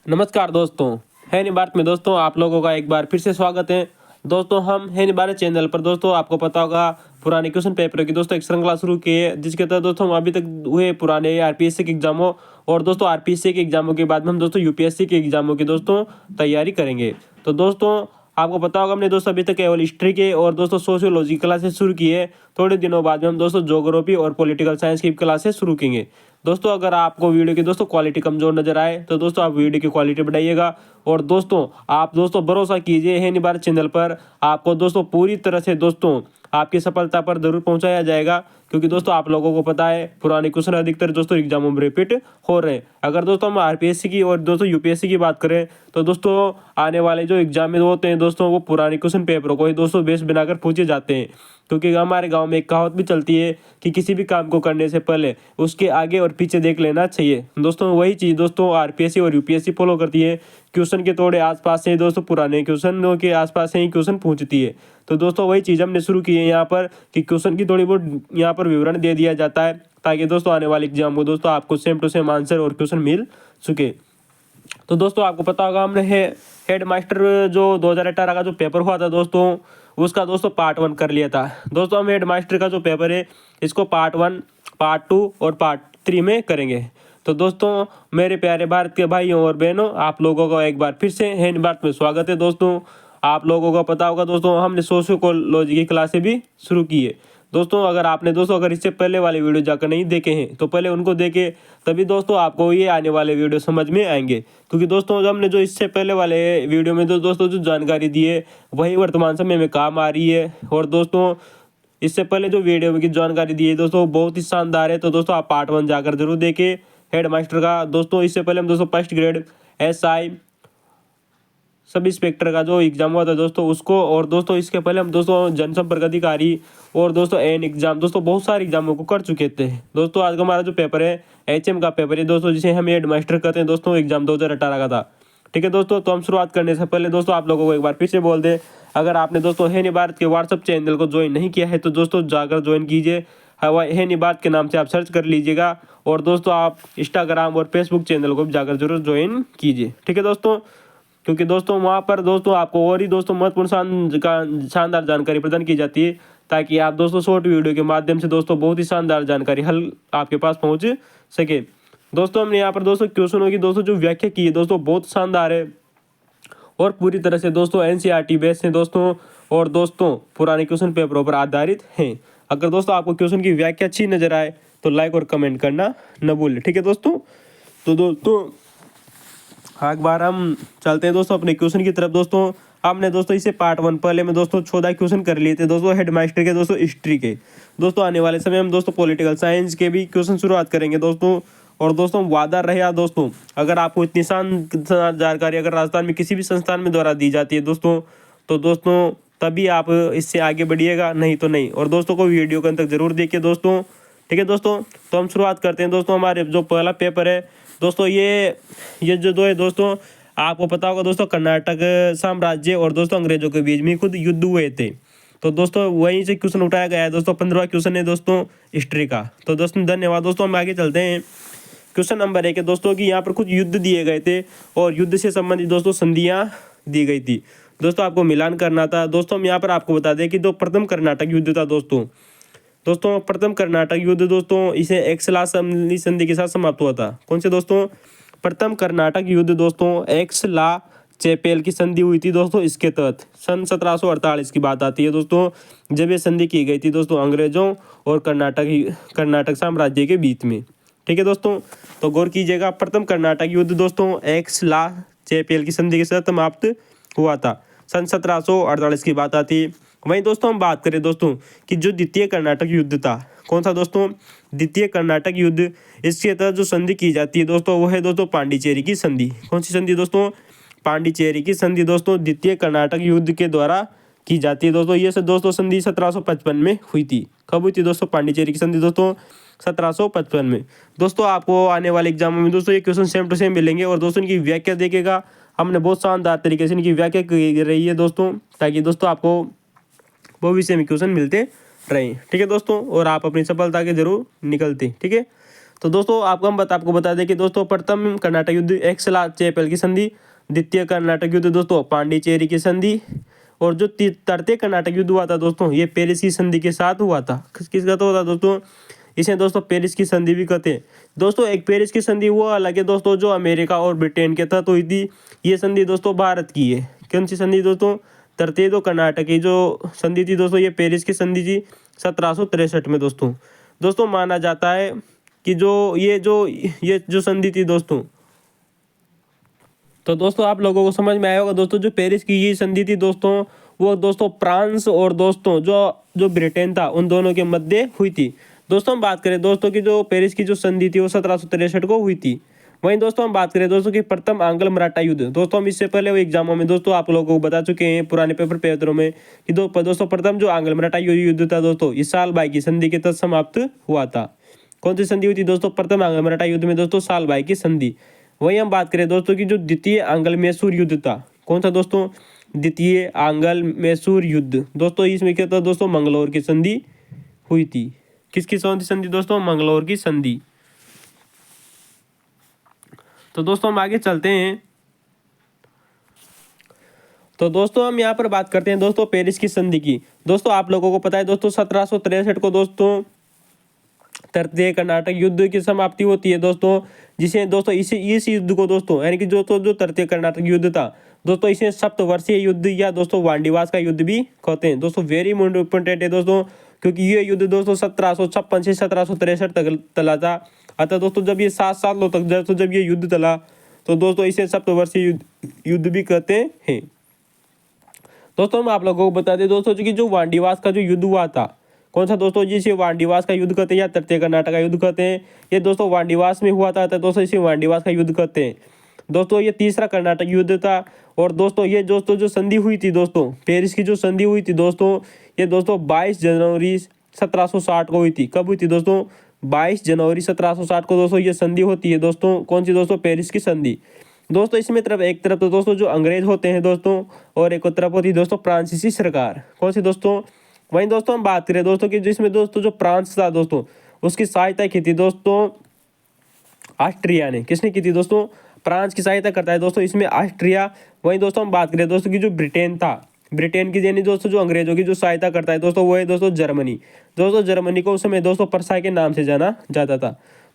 नमस्कार दोस्तों, है नी भारत में दोस्तों आप लोगों का एक बार फिर से स्वागत है। दोस्तों हम है नी भारत चैनल पर दोस्तों आपको पता होगा पुराने क्वेश्चन पेपर की दोस्तों एक श्रृंखला शुरू की है, जिसके तहत दोस्तों हम अभी तक हुए पुराने आरपीएससी के एग्जामों और दोस्तों आरपीएससी के एग्जामों के बाद में हम दोस्तों यूपीएससी के एग्जामों की दोस्तों तैयारी करेंगे। तो दोस्तों आपको पता होगा हमने दोस्तों अभी तक केवल हिस्ट्री के और दोस्तों सोशियोलॉजी क्लासेस शुरू की है। थोड़े दिनों बाद में हम दोस्तों ज्योग्राफी और पॉलिटिकल साइंस की क्लासेस शुरू करेंगे। दोस्तों अगर आपको वीडियो की दोस्तों क्वालिटी कमजोर नजर आए तो दोस्तों आप वीडियो की क्वालिटी बढ़ाइएगा। और दोस्तों आप दोस्तों भरोसा कीजिए है नी भारत चैनल पर, आपको दोस्तों पूरी तरह से दोस्तों आपकी सफलता पर जरूर पहुंचाया जाएगा, क्योंकि दोस्तों आप लोगों को पता है पुराने क्वेश्चन अधिकतर दोस्तों एग्जामों में रिपीट हो रहे हैं। अगर दोस्तों हम आरपीएससी की और दोस्तों यूपीएससी की बात करें तो दोस्तों आने वाले जो एग्जाम में होते हैं दोस्तों वो पुराने क्वेश्चन पेपरों को ही दोस्तों बेस बनाकर पूछे जाते हैं। क्योंकि हमारे गांव में एक कहावत भी चलती है कि किसी भी काम को करने से पहले उसके आगे और पीछे देख लेना चाहिए। दोस्तों वही चीज़ दोस्तों आरपीएससी और यूपीएससी फॉलो करती है। क्वेश्चन के थोड़े आसपास से दोस्तों पुराने क्वेश्चनों के आसपास से ही क्वेश्चन पूछती है। तो दोस्तों वही चीज़ हमने शुरू की है यहाँ पर कि क्वेश्चन की थोड़ी बहुत यहाँ पर विवरण दे दिया जाता है, ताकि दोस्तों आने वाले एग्जाम को दोस्तों आपको सेम टू सेम आंसर और क्वेश्चन मिल सके। तो दोस्तों आपको पता होगा हमने हेड मास्टर जो 2018 का जो पेपर हुआ था दोस्तों, उसका दोस्तों पार्ट 1 कर लिया था। दोस्तों हम हेड मास्टर का जो पेपर है इसको पार्ट 1, पार्ट 2 और पार्ट 3 में करेंगे। तो दोस्तों मेरे प्यारे भारत के भाइयों और बहनों, आप लोगों का एक बार फिर से हेड भारत में स्वागत है। दोस्तों आप लोगों को पता होगा दोस्तों हमने सोशियोलॉजी की क्लासें भी शुरू की है। दोस्तों अगर इससे पहले वाले वीडियो जाकर नहीं देखे हैं तो पहले उनको देखें, तभी दोस्तों आपको ये आने वाले वीडियो समझ में आएंगे। क्योंकि दोस्तों हमने जो इससे पहले वाले वीडियो में दोस्तों जो जानकारी दी है वही वर्तमान समय में काम आ रही है। और दोस्तों इससे पहले जो वीडियो की जानकारी दी है दोस्तों बहुत ही शानदार है। तो दोस्तों आप पार्ट 1 जाकर जरूर देखें हेड मास्टर का। दोस्तों इससे पहले हम दोस्तों first grade SI sub inspector का जो एग्जाम हुआ था दोस्तों उसको, और दोस्तों इसके पहले हम दोस्तों जनसंपर्क अधिकारी और दोस्तों एन एग्जाम दोस्तों बहुत सारे एग्जामों को कर चुके थे। दोस्तों आज का हमारा जो पेपर है HM का पेपर है दोस्तों, जिसे हम हेड मास्टर कहते हैं दोस्तों, एग्जाम 2018 का था। ठीक है दोस्तों, तो हम शुरुआत करने से पहले दोस्तों आप लोगों को एक बार फिर से बोल दें, अगर आपने दोस्तों है नी भारत के व्हाट्सअप चैनल को ज्वाइन नहीं किया है तो दोस्तों जाकर ज्वाइन कीजिए। है नी भारत के नाम से आप सर्च कर लीजिएगा। और दोस्तों आप इंस्टाग्राम और फेसबुक चैनल को भी जाकर जरूर ज्वाइन कीजिए। ठीक है दोस्तों, क्योंकि दोस्तों वहाँ पर दोस्तों आपको और ही दोस्तों महत्वपूर्ण शानदार जानकारी प्रदान की जाती है, ताकि आप दोस्तों शॉर्ट वीडियो के माध्यम से दोस्तों बहुत ही शानदार जानकारी हल आपके पास पहुँच सके। दोस्तों हमने यहाँ पर दोस्तों क्वेश्चनों की दोस्तों जो व्याख्या की है दोस्तों बहुत शानदार है और पूरी तरह से दोस्तों NCERT बेस है दोस्तों, और दोस्तों पुराने क्वेश्चन पेपरों पर आधारित हैं। अगर दोस्तों आपको क्वेश्चन की व्याख्या अच्छी नजर आए तो लाइक और कमेंट करना न भूलें। ठीक है दोस्तों, तो दोस्तों एक बार हम चलते हैं दोस्तों अपने क्वेश्चन की तरफ। दोस्तों हमने दोस्तों इसे पार्ट 1 पहले में दोस्तों 14 क्वेश्चन कर लिए थे दोस्तों हेड मास्टर के दोस्तों हिस्ट्री के। दोस्तों आने वाले समय हम दोस्तों पॉलिटिकल साइंस के भी क्वेश्चन शुरुआत करेंगे दोस्तों। और दोस्तों वादा रहा दोस्तों, अगर आपको इतनी जानकारी अगर राजस्थान में किसी भी संस्थान में द्वारा दी जाती है दोस्तों, तो दोस्तों तभी आप इससे आगे बढ़िएगा, नहीं तो नहीं। और दोस्तों को वीडियो के अंत तक जरूर देखिए दोस्तों। ठीक है दोस्तों, तो हम शुरुआत करते हैं दोस्तों। हमारे जो पहला पेपर है दोस्तों ये जो दो है दोस्तों, आपको पता होगा दोस्तों कर्नाटक साम्राज्य और दोस्तों अंग्रेजों के बीच में खुद युद्ध हुए थे। तो दोस्तों वहीं से क्वेश्चन उठाया गया है दोस्तों। 15वां क्वेश्चन है दोस्तों हिस्ट्री का। तो दोस्तों धन्यवाद दोस्तों, हम आगे चलते हैं। क्वेश्चन नंबर 1 है दोस्तों कि यहाँ पर कुछ युद्ध दिए गए थे और युद्ध से संबंधित दोस्तों संधियाँ दी गई थी। दोस्तों आपको मिलान करना था। दोस्तों हम यहाँ पर आपको बता दें कि जो प्रथम कर्नाटक युद्ध था दोस्तों प्रथम कर्नाटक युद्ध दोस्तों इसे एक्सला संधि के साथ समाप्त हुआ था। कौन से दोस्तों? प्रथम कर्नाटक युद्ध दोस्तों एक्सला चेपेल की संधि हुई थी दोस्तों। इसके तहत सन 1748 की बात आती है दोस्तों, जब ये संधि की गई थी दोस्तों अंग्रेजों और कर्नाटक साम्राज्य के बीच में। ठीक है दोस्तों, तो गौर कीजिएगा, प्रथम कर्नाटक युद्ध दोस्तों एक्सला चेपेल की संधि के साथ समाप्त हुआ था। सन 1748 की बात आती है। वहीं दोस्तों हम बात करें दोस्तों कि जो द्वितीय कर्नाटक युद्ध था, कौन सा दोस्तों? द्वितीय कर्नाटक युद्ध। इसके तहत जो संधि की जाती है दोस्तों वो है दोस्तों पांडिचेरी की संधि। कौन सी संधि दोस्तों? पांडिचेरी की संधि दोस्तों द्वितीय कर्नाटक युद्ध के द्वारा की जाती है दोस्तों। ये दोस्तों संधि 1755 में हुई थी। कब हुई थी दोस्तों पांडिचेरी की संधि दोस्तों? 1755 में। दोस्तों आपको आने वाले एग्जामों में दोस्तों ये क्वेश्चन सेम टू सेम मिलेंगे और दोस्तों इनकी व्याख्या देखेगा। हमने बहुत शानदार तरीके से इनकी व्याख्या की रही है दोस्तों, ताकि दोस्तों आपको भविष्य में क्वेश्चन मिलते रहें। ठीक है दोस्तों, और आप अपनी सफलता के जरूर निकलते। ठीक है तो दोस्तों आपको बता दें कि दोस्तों प्रथम कर्नाटक युद्ध एक्सलाचेपल की संधि, द्वितीय कर्नाटक युद्ध दोस्तों पांडिचेरी की संधि, और जो तृतीय कर्नाटक युद्ध हुआ था दोस्तों ये पेरिस की संधि के साथ हुआ था। किसका तो हुआ था दोस्तों, इसे दोस्तों पेरिस की संधि भी कहते हैं। दोस्तों एक पेरिस की संधि वो अलग है दोस्तों जो अमेरिका और ब्रिटेन के तहत हुई थी। ये संधि दोस्तों भारत की है। कौन सी संधि दोस्तों, तृतीय तो कर्नाटक की जो संधि थी दोस्तों ये पेरिस की संधि थी 1763 में दोस्तों। दोस्तों माना जाता है कि ये जो संधि थी दोस्तों, तो दोस्तों आप लोगों को समझ में आया होगा दोस्तों, जो पेरिस की ये संधि थी दोस्तों वो दोस्तों फ्रांस और दोस्तों जो ब्रिटेन था उन दोनों के मध्य हुई थी। दोस्तों हम बात करें दोस्तों की जो पेरिस की जो संधि थी वो 1763 को हुई थी। वहीं दोस्तों हम बात करें दोस्तों की प्रथम आंग्ल मराठा युद्ध, दोस्तों हम इससे पहले वो एग्जामों में दोस्तों आप लोगों को बता चुके हैं पुराने पेपरों में कि दोस्तों प्रथम जो आंग्ल मराठा युद्ध था दोस्तों इस साल बाई की संधि के तहत समाप्त हुआ था। कौन सी संधि हुई थी दोस्तों, प्रथम आंग्ल मराठा युद्ध में दोस्तों साल बाई की संधि। वहीं हम बात करें दोस्तों की जो द्वितीय आंग्ल मैसूर युद्ध था, कौन सा दोस्तों, द्वितीय आंग्ल मैसूर युद्ध, दोस्तों इसमें क्या था दोस्तों, मंगलौर की संधि हुई थी। किसकी संधि दोस्तों, मंगलौर की संधि। तो दोस्तों हम आगे चलते हैं। तो दोस्तों हम यहाँ पर बात करते हैं दोस्तों पेरिस की संधि की। दोस्तों आप लोगों को पता है दोस्तों 1763 को दोस्तों तृतीय कर्नाटक युद्ध की समाप्ति होती है दोस्तों, जिसे दोस्तों इस युद्ध को दोस्तों यानी कि जो तृतीय कर्नाटक युद्ध था दोस्तों इसे सप्तवर्षीय युद्ध या दोस्तों वांडीवास का युद्ध भी कहते हैं। दोस्तों वेरी इंपॉर्टेंट है दोस्तों, क्योंकि ये युद्ध दोस्तों 1756 से 1763 तक चला था। अतः दोस्तों जब ये 7 सालों तक दोस्तों जब ये युद्ध चला तो दोस्तों इसे सप्तवर्षीय युद्ध भी कहते हैं। दोस्तों हम आप लोगों को बता दें दोस्तों कि जो वांडीवास का जो युद्ध हुआ था, कौन सा दोस्तों, जिसे वांडीवास का युद्ध कहते हैं या तृतीय कर्नाटक का युद्ध कहते हैं, ये दोस्तों वांडीवास में हुआ था दोस्तों इसे वांडीवास का युद्ध कहते हैं। दोस्तों ये तीसरा कर्नाटक युद्ध था। और दोस्तों ये दोस्तों जो संधि हुई थी दोस्तों पेरिस की जो संधि हुई थी दोस्तों ये दोस्तों 22 जनवरी 1760 को हुई थी। कब हुई थी दोस्तों, 22 जनवरी 1760 को दोस्तों ये संधि होती है दोस्तों, कौन सी दोस्तों, पेरिस की संधि। दोस्तों इसमें एक तरफ तो दोस्तों जो अंग्रेज होते हैं दोस्तों और एक तरफ होती है दोस्तों फ्रांसीसी सरकार, कौन सी दोस्तों। वहीं दोस्तों हम बात करें दोस्तों कि जिसमें दोस्तों जो फ्रांस था दोस्तों उसकी सहायता की थी दोस्तों ऑस्ट्रिया ने। किसने की थी दोस्तों, फ्रांस की सहायता करता है दोस्तों इसमें ऑस्ट्रिया। वहीं दोस्तों हम बात करें दोस्तों की जो ब्रिटेन था, ब्रिटेन की यानी दोस्तों जो अंग्रेजों की जो सहायता करता है दोस्तों वो है दोस्तों जर्मनी। दोस्तों जर्मनी को उस समय दोस्तों परसा के नाम से जाना जाता था।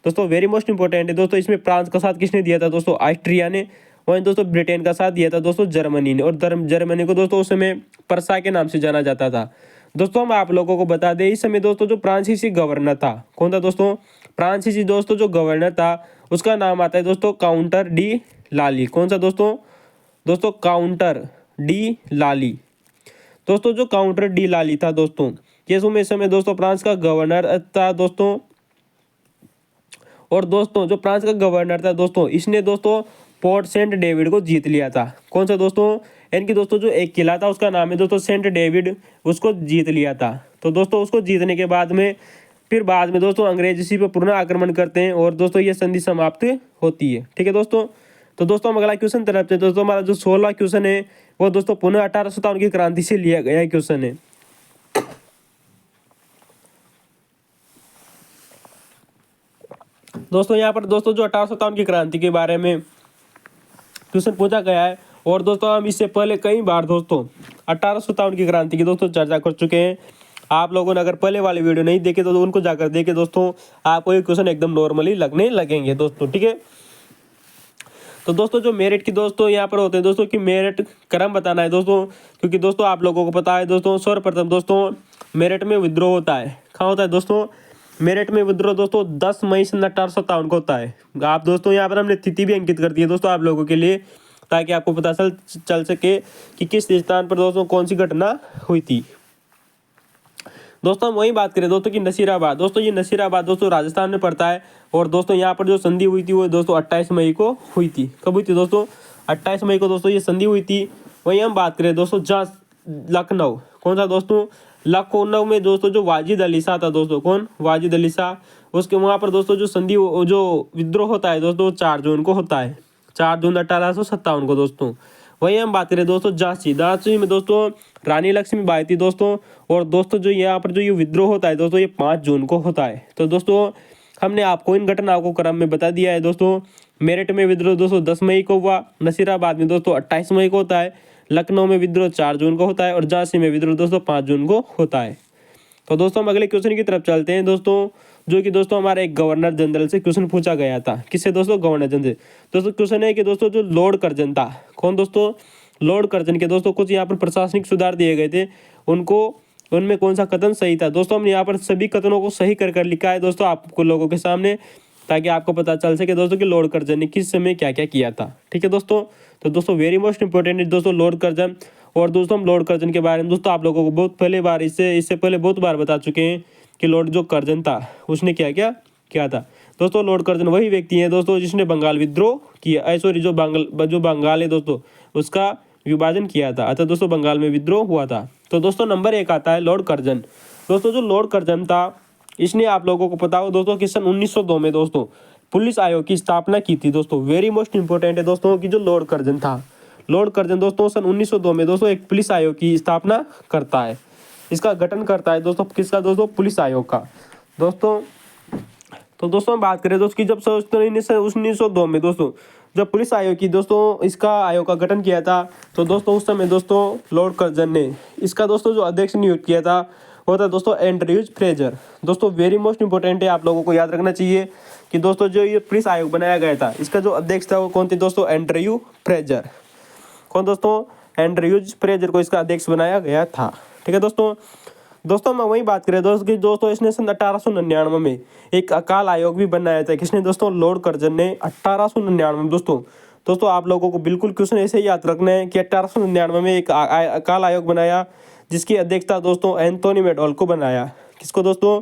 दोस्तों वेरी मोस्ट इंपॉर्टेंट है दोस्तों, इसमें फ्रांस का साथ किसने दिया था दोस्तों, ऑस्ट्रिया ने। वहीं दोस्तों ब्रिटेन का साथ दिया था दोस्तों जर्मनी ने, और जर्मनी को दोस्तों उस समय परसा के नाम से जाना जाता था। दोस्तों हम आप लोगों को बता दें इस समय दोस्तों जो फ्रांसीसी गवर्नर था, कौन था दोस्तों, फ्रांसीसी दोस्तों जो गवर्नर था उसका नाम आता है दोस्तों काउंटर डी लाली। कौन सा दोस्तों काउंटर डी लाली। दोस्तों जो काउंटर डी लाली था दोस्तों ये समय दोस्तों फ्रांस का गवर्नर था दोस्तों। और दोस्तों जो फ्रांस का गवर्नर था दोस्तों इसने दोस्तों पोर्ट सेंट डेविड को जीत लिया था। कौन सा दोस्तों, यानी दोस्तों जो एक किला था उसका नाम है दोस्तों सेंट डेविड, उसको जीत लिया था। तो दोस्तों उसको जीतने के बाद में दोस्तों अंग्रेज इसी पर पुनः आक्रमण करते हैं और दोस्तों ये संधि समाप्त होती है। ठीक है दोस्तों। तो दोस्तों हम अगला क्वेश्चन तरफ से दोस्तों हमारा जो 16 क्वेश्चन है वो दोस्तों पुनः 1857 की क्रांति से लिया गया क्वेश्चन है। दोस्तों यहाँ पर दोस्तों जो 1857 की क्रांति के बारे में क्वेश्चन पूछा गया है, और दोस्तों हम इससे पहले कई बार दोस्तों 1857 की क्रांति की दोस्तों चर्चा कर चुके हैं। आप लोगों ने अगर पहले वाले वीडियो नहीं देखे तो उनको जाकर देखे दोस्तों, आपको ये क्वेश्चन एकदम नॉर्मली लगने लगेंगे दोस्तों। ठीक है। तो दोस्तों जो मेरिट की दोस्तों यहाँ पर होते हैं दोस्तों कि मेरिट क्रम बताना है दोस्तों, क्योंकि दोस्तों आप लोगों को पता है दोस्तों सर्वप्रथम दोस्तों मेरिट में विद्रोह होता है। कहाँ होता है दोस्तों, मेरिट में विद्रोह दोस्तों 10 मई 1857 को होता है। आप दोस्तों यहाँ पर हमने तिथि भी अंकित कर दी है दोस्तों आप लोगों के लिए, ताकि आपको पता चल सके कि किस स्थान पर दोस्तों कौन सी घटना हुई थी। दोस्तों हम वही बात करें दोस्तों कि नसीराबाद, दोस्तों ये नसीराबाद दोस्तों राजस्थान में पड़ता है। और दोस्तों यहाँ पर जो संधि हुई थी वो दोस्तों 28 मई को हुई थी। कब हुई थी दोस्तों, 28 मई को दोस्तों ये संधि हुई थी। वहीं हम बात करें दोस्तों लखनऊ, कौन सा दोस्तों, लखनऊ में दोस्तों जो वाजिद अली शाह था दोस्तों, कौन, वाजिद अली शाह, उसके वहाँ पर दोस्तों जो संधि जो विद्रोह होता है दोस्तों 4 जून को होता है, 4 जून 1857 को दोस्तों। वहीं हम बात करें दोस्तों झांसी में दोस्तों रानी लक्ष्मीबाई थी दोस्तों। और दोस्तों जो यहाँ पर जो ये विद्रोह होता है दोस्तों ये 5 जून को होता है। तो दोस्तों हमने आपको इन घटनाओं को क्रम में बता दिया है दोस्तों। मेरठ में विद्रोह दोस्तों 10 मई को हुआ, नसीराबाद में दोस्तों 28 मई को होता है, लखनऊ में विद्रोह 4 जून को होता है और झांसी में विद्रोह दोस्तों 5 जून को होता है। तो दोस्तों हम अगले क्वेश्चन की तरफ चलते हैं दोस्तों, जो कि दोस्तों हमारे एक गवर्नर जनरल से क्वेश्चन पूछा गया था। किससे दोस्तों? गवर्नर जनरल से। दोस्तों क्वेश्चन है कि दोस्तों जो लॉर्ड कर्जन था, कौन दोस्तों? लॉर्ड कर्जन के दोस्तों कुछ यहाँ पर प्रशासनिक सुधार दिए गए थे, उनमें कौन सा कथन सही था? दोस्तों हमने यहाँ पर सभी कथनों को सही कर लिखा है दोस्तों आपको लोगों के सामने, ताकि आपको पता चल सके दोस्तों कि लॉर्ड कर्जन ने किस समय क्या क्या किया था। ठीक है दोस्तों, तो दोस्तों वेरी मोस्ट इंपॉर्टेंट है दोस्तों लॉर्ड कर्जन। और दोस्तों हम लॉर्ड कर्जन के बारे में दोस्तों आप लोगों को बहुत पहले बार इससे पहले बहुत बार बता चुके हैं कि लॉर्ड जो कर्जन था उसने क्या क्या किया था। दोस्तों लॉर्ड कर्जन वही व्यक्ति है दोस्तों जिसने बंगाल विद्रोह किया, सॉरी जो बंगाल है दोस्तों उसका विभाजन किया था, अतः दोस्तों बंगाल में विद्रोह हुआ था। तो दोस्तों नंबर 1 आता है लॉर्ड कर्जन। दोस्तों जो लॉर्ड कर्जन था इसने आप लोगों को पता हो दोस्तों कि सन 1902 में दोस्तों पुलिस आयोग की स्थापना की थी। दोस्तों वेरी मोस्ट इंपॉर्टेंट है दोस्तों कि जो लॉर्ड कर्जन था, लॉर्ड कर्जन दोस्तों सन 1902 में दोस्तों एक पुलिस आयोग की स्थापना करता है, इसका गठन करता है दोस्तों। किसका? दोस्तों पुलिस आयोग का। दोस्तों तो दोस्तों हम बात करें दोस्तों कि जब 1902 में दोस्तों जब पुलिस आयोग की दोस्तों इसका आयोग का गठन किया था, तो दोस्तों उस समय दोस्तों लॉर्ड कर्जन ने इसका दोस्तों जो अध्यक्ष नियुक्त किया था वो था दोस्तों एंड्रयूज फ्रेजर। दोस्तों वेरी मोस्ट इंपॉर्टेंट है, आप लोगों को याद रखना चाहिए कि दोस्तों जो ये पुलिस आयोग बनाया गया था इसका जो अध्यक्ष था वो कौन थे दोस्तों? Andrew Fraser. कौन दोस्तों? एंड्रयूज फ्रेजर को इसका अध्यक्ष बनाया गया था। ठीक है दोस्तों मैं वही बात करें दोस्तों कि दोस्तों इसने सन 1899 में एक अकाल आयोग भी बनाया था। किसने दोस्तों? लॉर्ड कर्जन ने 1899 में। दोस्तों आप लोगों को बिल्कुल क्वेश्चन ऐसे ही याद रखना है कि 1899 में एक अकाल आयोग बनाया जिसकी अध्यक्षता दोस्तों एंथोनी मैकडॉनल्ड को बनाया। किसको दोस्तों?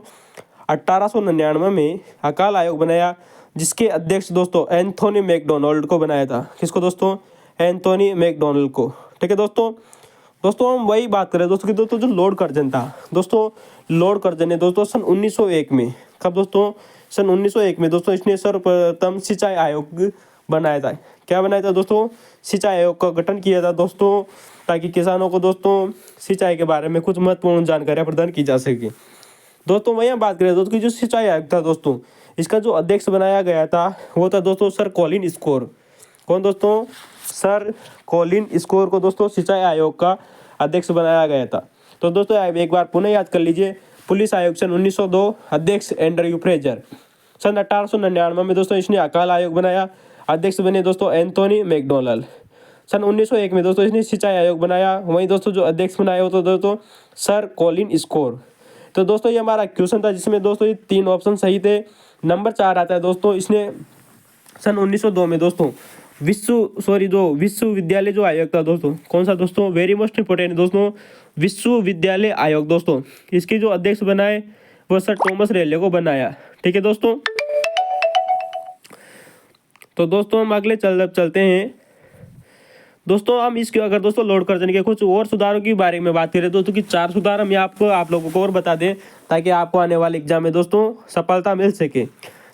1899 में अकाल आयोग बनाया जिसके अध्यक्ष दोस्तों एंथोनी मैकडॉनल्ड को बनाया था। किसको दोस्तों? एंथोनी मैकडॉनल्ड को। ठीक है दोस्तों हम वही बात करें दोस्तों कि दोस्तों जो लॉर्ड कर्जन था, दोस्तों लॉर्ड कर्जन ने दोस्तों सन 1901 में, कब दोस्तों? सन 1901 में दोस्तों इसने सर्वप्रथम सिंचाई आयोग बनाया था। क्या बनाया था दोस्तों? सिंचाई आयोग का गठन किया था दोस्तों, ताकि किसानों को दोस्तों सिंचाई के बारे में कुछ महत्वपूर्ण जानकारियाँ प्रदान की जा सके। दोस्तों वही हम बात करें दोस्तों कि जो सिंचाई आयोग था दोस्तों इसका जो अध्यक्ष बनाया गया था वो था दोस्तों सर कॉलिन स्कोर। कौन दोस्तों? सर कॉलिन स्कोर को दोस्तों सिंचाई आयोग का अध्यक्ष बनाया गया था। तो दोस्तों एक बार पुनः याद कर लीजिए, पुलिस आयोग सन 1902, अध्यक्ष एंड्रयू फ्रेजर। सन 1899 में दोस्तों इसने अकाल आयोग बनाया, अध्यक्ष बने दोस्तों एंथोनी मैकडॉनल्ड। सन 1901 में दोस्तों इसने सिंचाई आयोग बनाया, वहीं दोस्तों जो अध्यक्ष बनाया हो तो दोस्तों सर कॉलिन स्कोर। तो दोस्तों ये हमारा क्वेश्चन था जिसमें दोस्तों ये 3 ऑप्शन सही थे। नंबर 4 आता है दोस्तों इसने सन 1902 में दोस्तों विश्वविद्यालय जो आयोग था दोस्तों, कौन सा दोस्तों? वेरी मोस्ट इंपोर्टेंट दोस्तों विश्वविद्यालय आयोग। दोस्तों इसके जो अध्यक्ष बनाए वो सर थॉमस रेले को बनाया। ठीक है दोस्तों, तो दोस्तों हम अगले चलते हैं दोस्तों। हम इसके अगर दोस्तों लॉर्ड कर्जन के कुछ और सुधारों के बारे में बात करें दोस्तों कि 4 सुधार हम आप लोगों को और बता दें ताकि आपको आने वाले एग्जाम में दोस्तों सफलता मिल सके।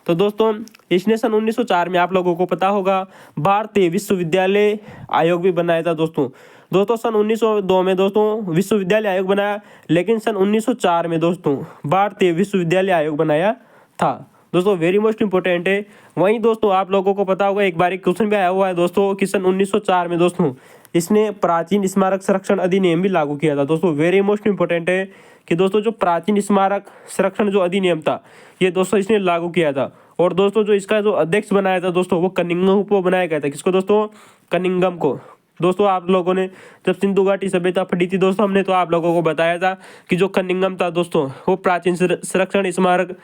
तो दोस्तों इसने सन 1904 में आप लोगों को पता होगा भारतीय विश्वविद्यालय आयोग भी बनाया था दोस्तों सन 1902 में दोस्तों विश्वविद्यालय आयोग बनाया, लेकिन सन 1904 में दोस्तों भारतीय विश्वविद्यालय आयोग बनाया था। दोस्तों वेरी मोस्ट इंपॉर्टेंट है। वहीं दोस्तों आप लोगों को पता होगा एक बार क्वेश्चन भी आया हुआ है दोस्तों कि सन 1904 में दोस्तों इसने प्राचीन स्मारक संरक्षण अधिनियम भी लागू किया था। दोस्तों वेरी मोस्ट इंपॉर्टेंट है कि दोस्तों जो प्राचीन स्मारक संरक्षण जो अधिनियम था ये दोस्तों इसने लागू किया था। और दोस्तों जो इसका जो अध्यक्ष बनाया था दोस्तों वो कनिंघम को बनाया गया था। किसको दोस्तों? कनिंघम को। दोस्तों आप लोगों ने जब सिंधु घाटी सभ्यता पढ़ी थी दोस्तों हमने तो आप लोगों को बताया था कि जो कनिंघम था दोस्तों वो प्राचीन संरक्षण स्मारक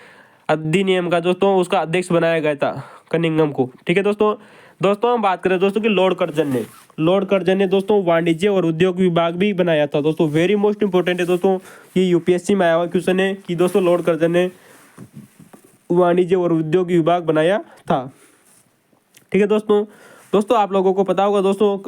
अधिनियम का दोस्तों उसका अध्यक्ष बनाया गया था कनिंघम को। ठीक है दोस्तों हम बात करें दोस्तों कि लॉर्ड कर्जन ने दोस्तों वाणिज्य और उद्योग विभाग भी बनाया था। दोस्तों वेरी मोस्ट इंपॉर्टेंट है दोस्तों, ये यूपीएससी में आया हुआ क्वेश्चन है कि दोस्तों लॉर्ड कर्जन ने वाणिज्य और उद्योग विभाग बनाया था। ठीक है दोस्तों आप लोगों को पता होगा दोस्तों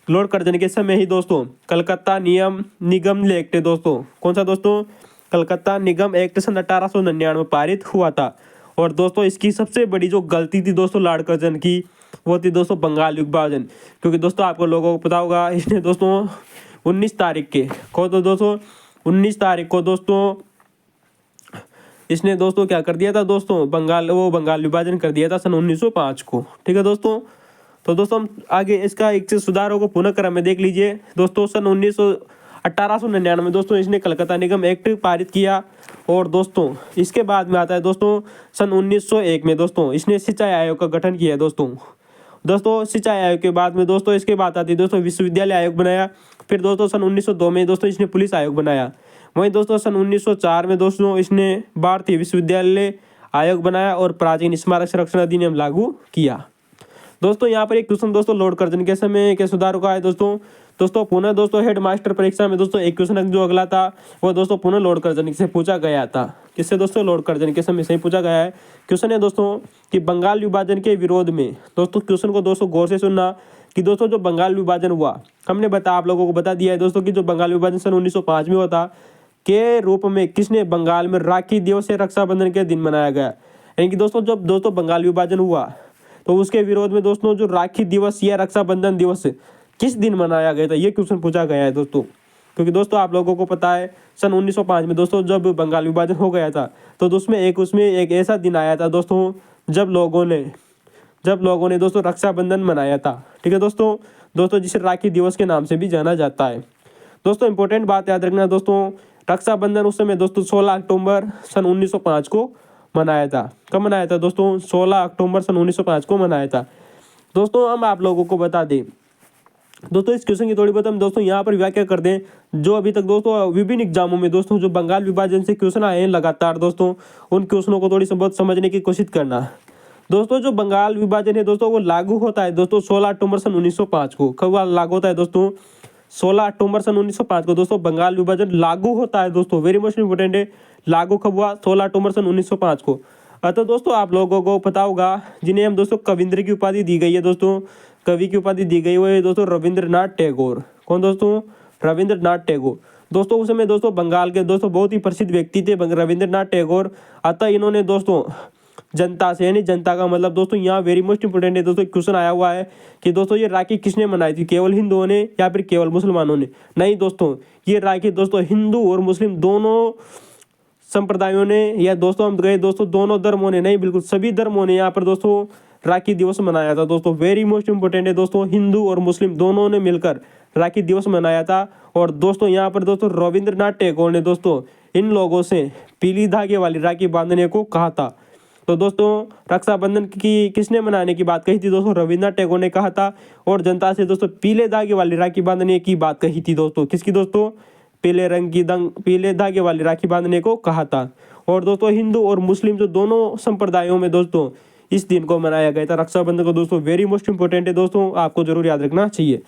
लॉर्ड कर्जन के समय ही दोस्तों कलकत्ता निगम एक्ट है दोस्तों, कौन सा दोस्तों? कलकत्ता निगम एक्ट सन 1899 में पारित हुआ था। और दोस्तों इसकी सबसे बड़ी जो गलती थी दोस्तों लॉर्ड कर्जन की वो थी दोस्तों बंगाल विभाजन, क्योंकि दोस्तों आपको लोगों को पता होगा इसने दोस्तों 19 तारीख को दोस्तों इसने दोस्तों क्या कर दिया था दोस्तों, बंगाल विभाजन कर दिया था सन 1905 को। ठीक है दोस्तों, तो दोस्तों हम आगे इसका एक सुधारों को पुनः क्रम में देख लीजिए दोस्तों। सन 1899 में दोस्तों इसने कलकत्ता निगम एक्ट पारित किया। और दोस्तों इसके बाद में आता है दोस्तों सन 1901 में दोस्तों इसने सिंचाई आयोग का गठन किया दोस्तों सिंचाई आयोग के बाद में दोस्तों इसके बाद आती है दोस्तों विश्वविद्यालय आयोग बनाया। फिर दोस्तों सन 1902 में दोस्तों इसने पुलिस आयोग बनाया। वहीं दोस्तों सन 1904 में दोस्तों इसने भारतीय विश्वविद्यालय आयोग बनाया और प्राचीन स्मारक संरक्षण अधिनियम लागू किया। दोस्तों यहाँ पर एक क्वेश्चन दोस्तों लॉर्ड कर्जन के समय के सुधारों का है दोस्तों पुनः दोस्तों हेड मास्टर परीक्षा में दोस्तों एक क्वेश्चन जो अगला था वो दोस्तों पुनः लॉर्ड कर्जन से पूछा गया था। किससे दोस्तों, लॉर्ड कर्जन के समय से ही पूछा गया है। क्वेश्चन है दोस्तों कि बंगाल विभाजन के विरोध में, दोस्तों क्वेश्चन को दोस्तों गौर से सुनना कि दोस्तों जो बंगाल विभाजन हुआ, हमने आप लोगों को बता दिया है दोस्तों कि जो बंगाल विभाजन सन 1905 में हुआ था के रूप में किसने बंगाल में राखी दिवस या रक्षाबंधन के दिन मनाया गया। यानी कि दोस्तों जब दोस्तों बंगाल विभाजन हुआ तो उसके विरोध में दोस्तों जो राखी दिवस या रक्षाबंधन दिवस किस दिन मनाया गया था, ये क्वेश्चन पूछा गया है दोस्तों। क्योंकि दोस्तों आप लोगों को पता है सन 1905 में दोस्तों जब बंगाल विभाजन हो गया था तो उसमें एक ऐसा दिन आया था दोस्तों जब लोगों ने दोस्तों रक्षाबंधन मनाया था। ठीक है दोस्तों जिसे राखी दिवस के नाम से भी जाना जाता है। दोस्तों इंपॉर्टेंट बात याद रखना दोस्तों, रक्षाबंधन उस समय दोस्तों 16 अक्टूबर सन 1905 को मनाया था। कब मनाया था दोस्तों, 16 अक्टूबर सन 1905 को मनाया था। दोस्तों हम आप लोगों को बता दें दोस्तों इस क्वेश्चन की थोड़ी बहुत हम दोस्तों यहाँ पर व्याख्या कर दें। जो अभी तक दोस्तों विभिन्न एग्जामों में दोस्तों जो बंगाल विभाजन से क्वेश्चन आए हैं लगातार दोस्तों, उन क्वेश्चनों को थोड़ी बहुत समझने की कोशिश करना। दोस्तों जो बंगाल विभाजन है दोस्तों वो लागू होता है दोस्तों 16 अक्टूबर सन 1905 को। कब लागू होता है दोस्तों, 16 अक्टूबर सन 1905 को दोस्तों बंगाल विभाजन लागू होता है दोस्तों। वेरी मोस्ट इंपोर्टेंट है, लागू कब हुआ, 16 अक्टूबर सन 1905 को। तो दोस्तों आप लोगों को पता होगा जिन्हें हम दोस्तों कविंद्र की उपाधि दी गई है दोस्तों, कवि की उपाधि दी गई वो है दोस्तों रविंद्रनाथ टैगोर। कौन दोस्तों, रविंद्रनाथ टैगोर। दोस्तों उस समय दोस्तों बंगाल के दोस्तों बहुत ही प्रसिद्ध व्यक्ति थे रविंद्रनाथ टैगोर। अतः इन्होंने दोस्तों जनता से, यानी जनता का मतलब दोस्तों यहाँ वेरी मोस्ट इंपोर्टेंट है दोस्तों क्वेश्चन आया हुआ है कि दोस्तों ये राखी किसने मनाई थी, केवल हिंदुओं ने या फिर केवल मुसलमानों ने। नहीं दोस्तों, ये राखी दोस्तों हिंदू और मुस्लिम दोनों संप्रदायों ने, या दोस्तों हम गए दोस्तों दोनों धर्मों ने, नहीं बिल्कुल सभी धर्मों ने यहाँ पर दोस्तों राखी दिवस मनाया था दोस्तों। वेरी मोस्ट इंपोर्टेंट है दोस्तों, हिंदू और मुस्लिम दोनों ने मिलकर राखी दिवस मनाया था। और दोस्तों यहाँ पर दोस्तों रविंद्रनाथ टैगोर ने दोस्तों इन लोगों से पीली धागे वाली राखी बांधने को कहा था। तो दोस्तों रक्षाबंधन की किसने मनाने की बात कही थी दोस्तों, रविंद्रनाथ टैगोर ने कहा था। और जनता से दोस्तों पीले धागे वाली राखी बांधने की बात कही थी दोस्तों। किसकी दोस्तों, पीले धागे वाली राखी बांधने को कहा था। और दोस्तों हिंदू और मुस्लिम जो दोनों संप्रदायों में दोस्तों इस दिन को मनाया गया था रक्षाबंधन को दोस्तों। वेरी मोस्ट इंपोर्टेंट है दोस्तों, आपको जरूर याद रखना चाहिए।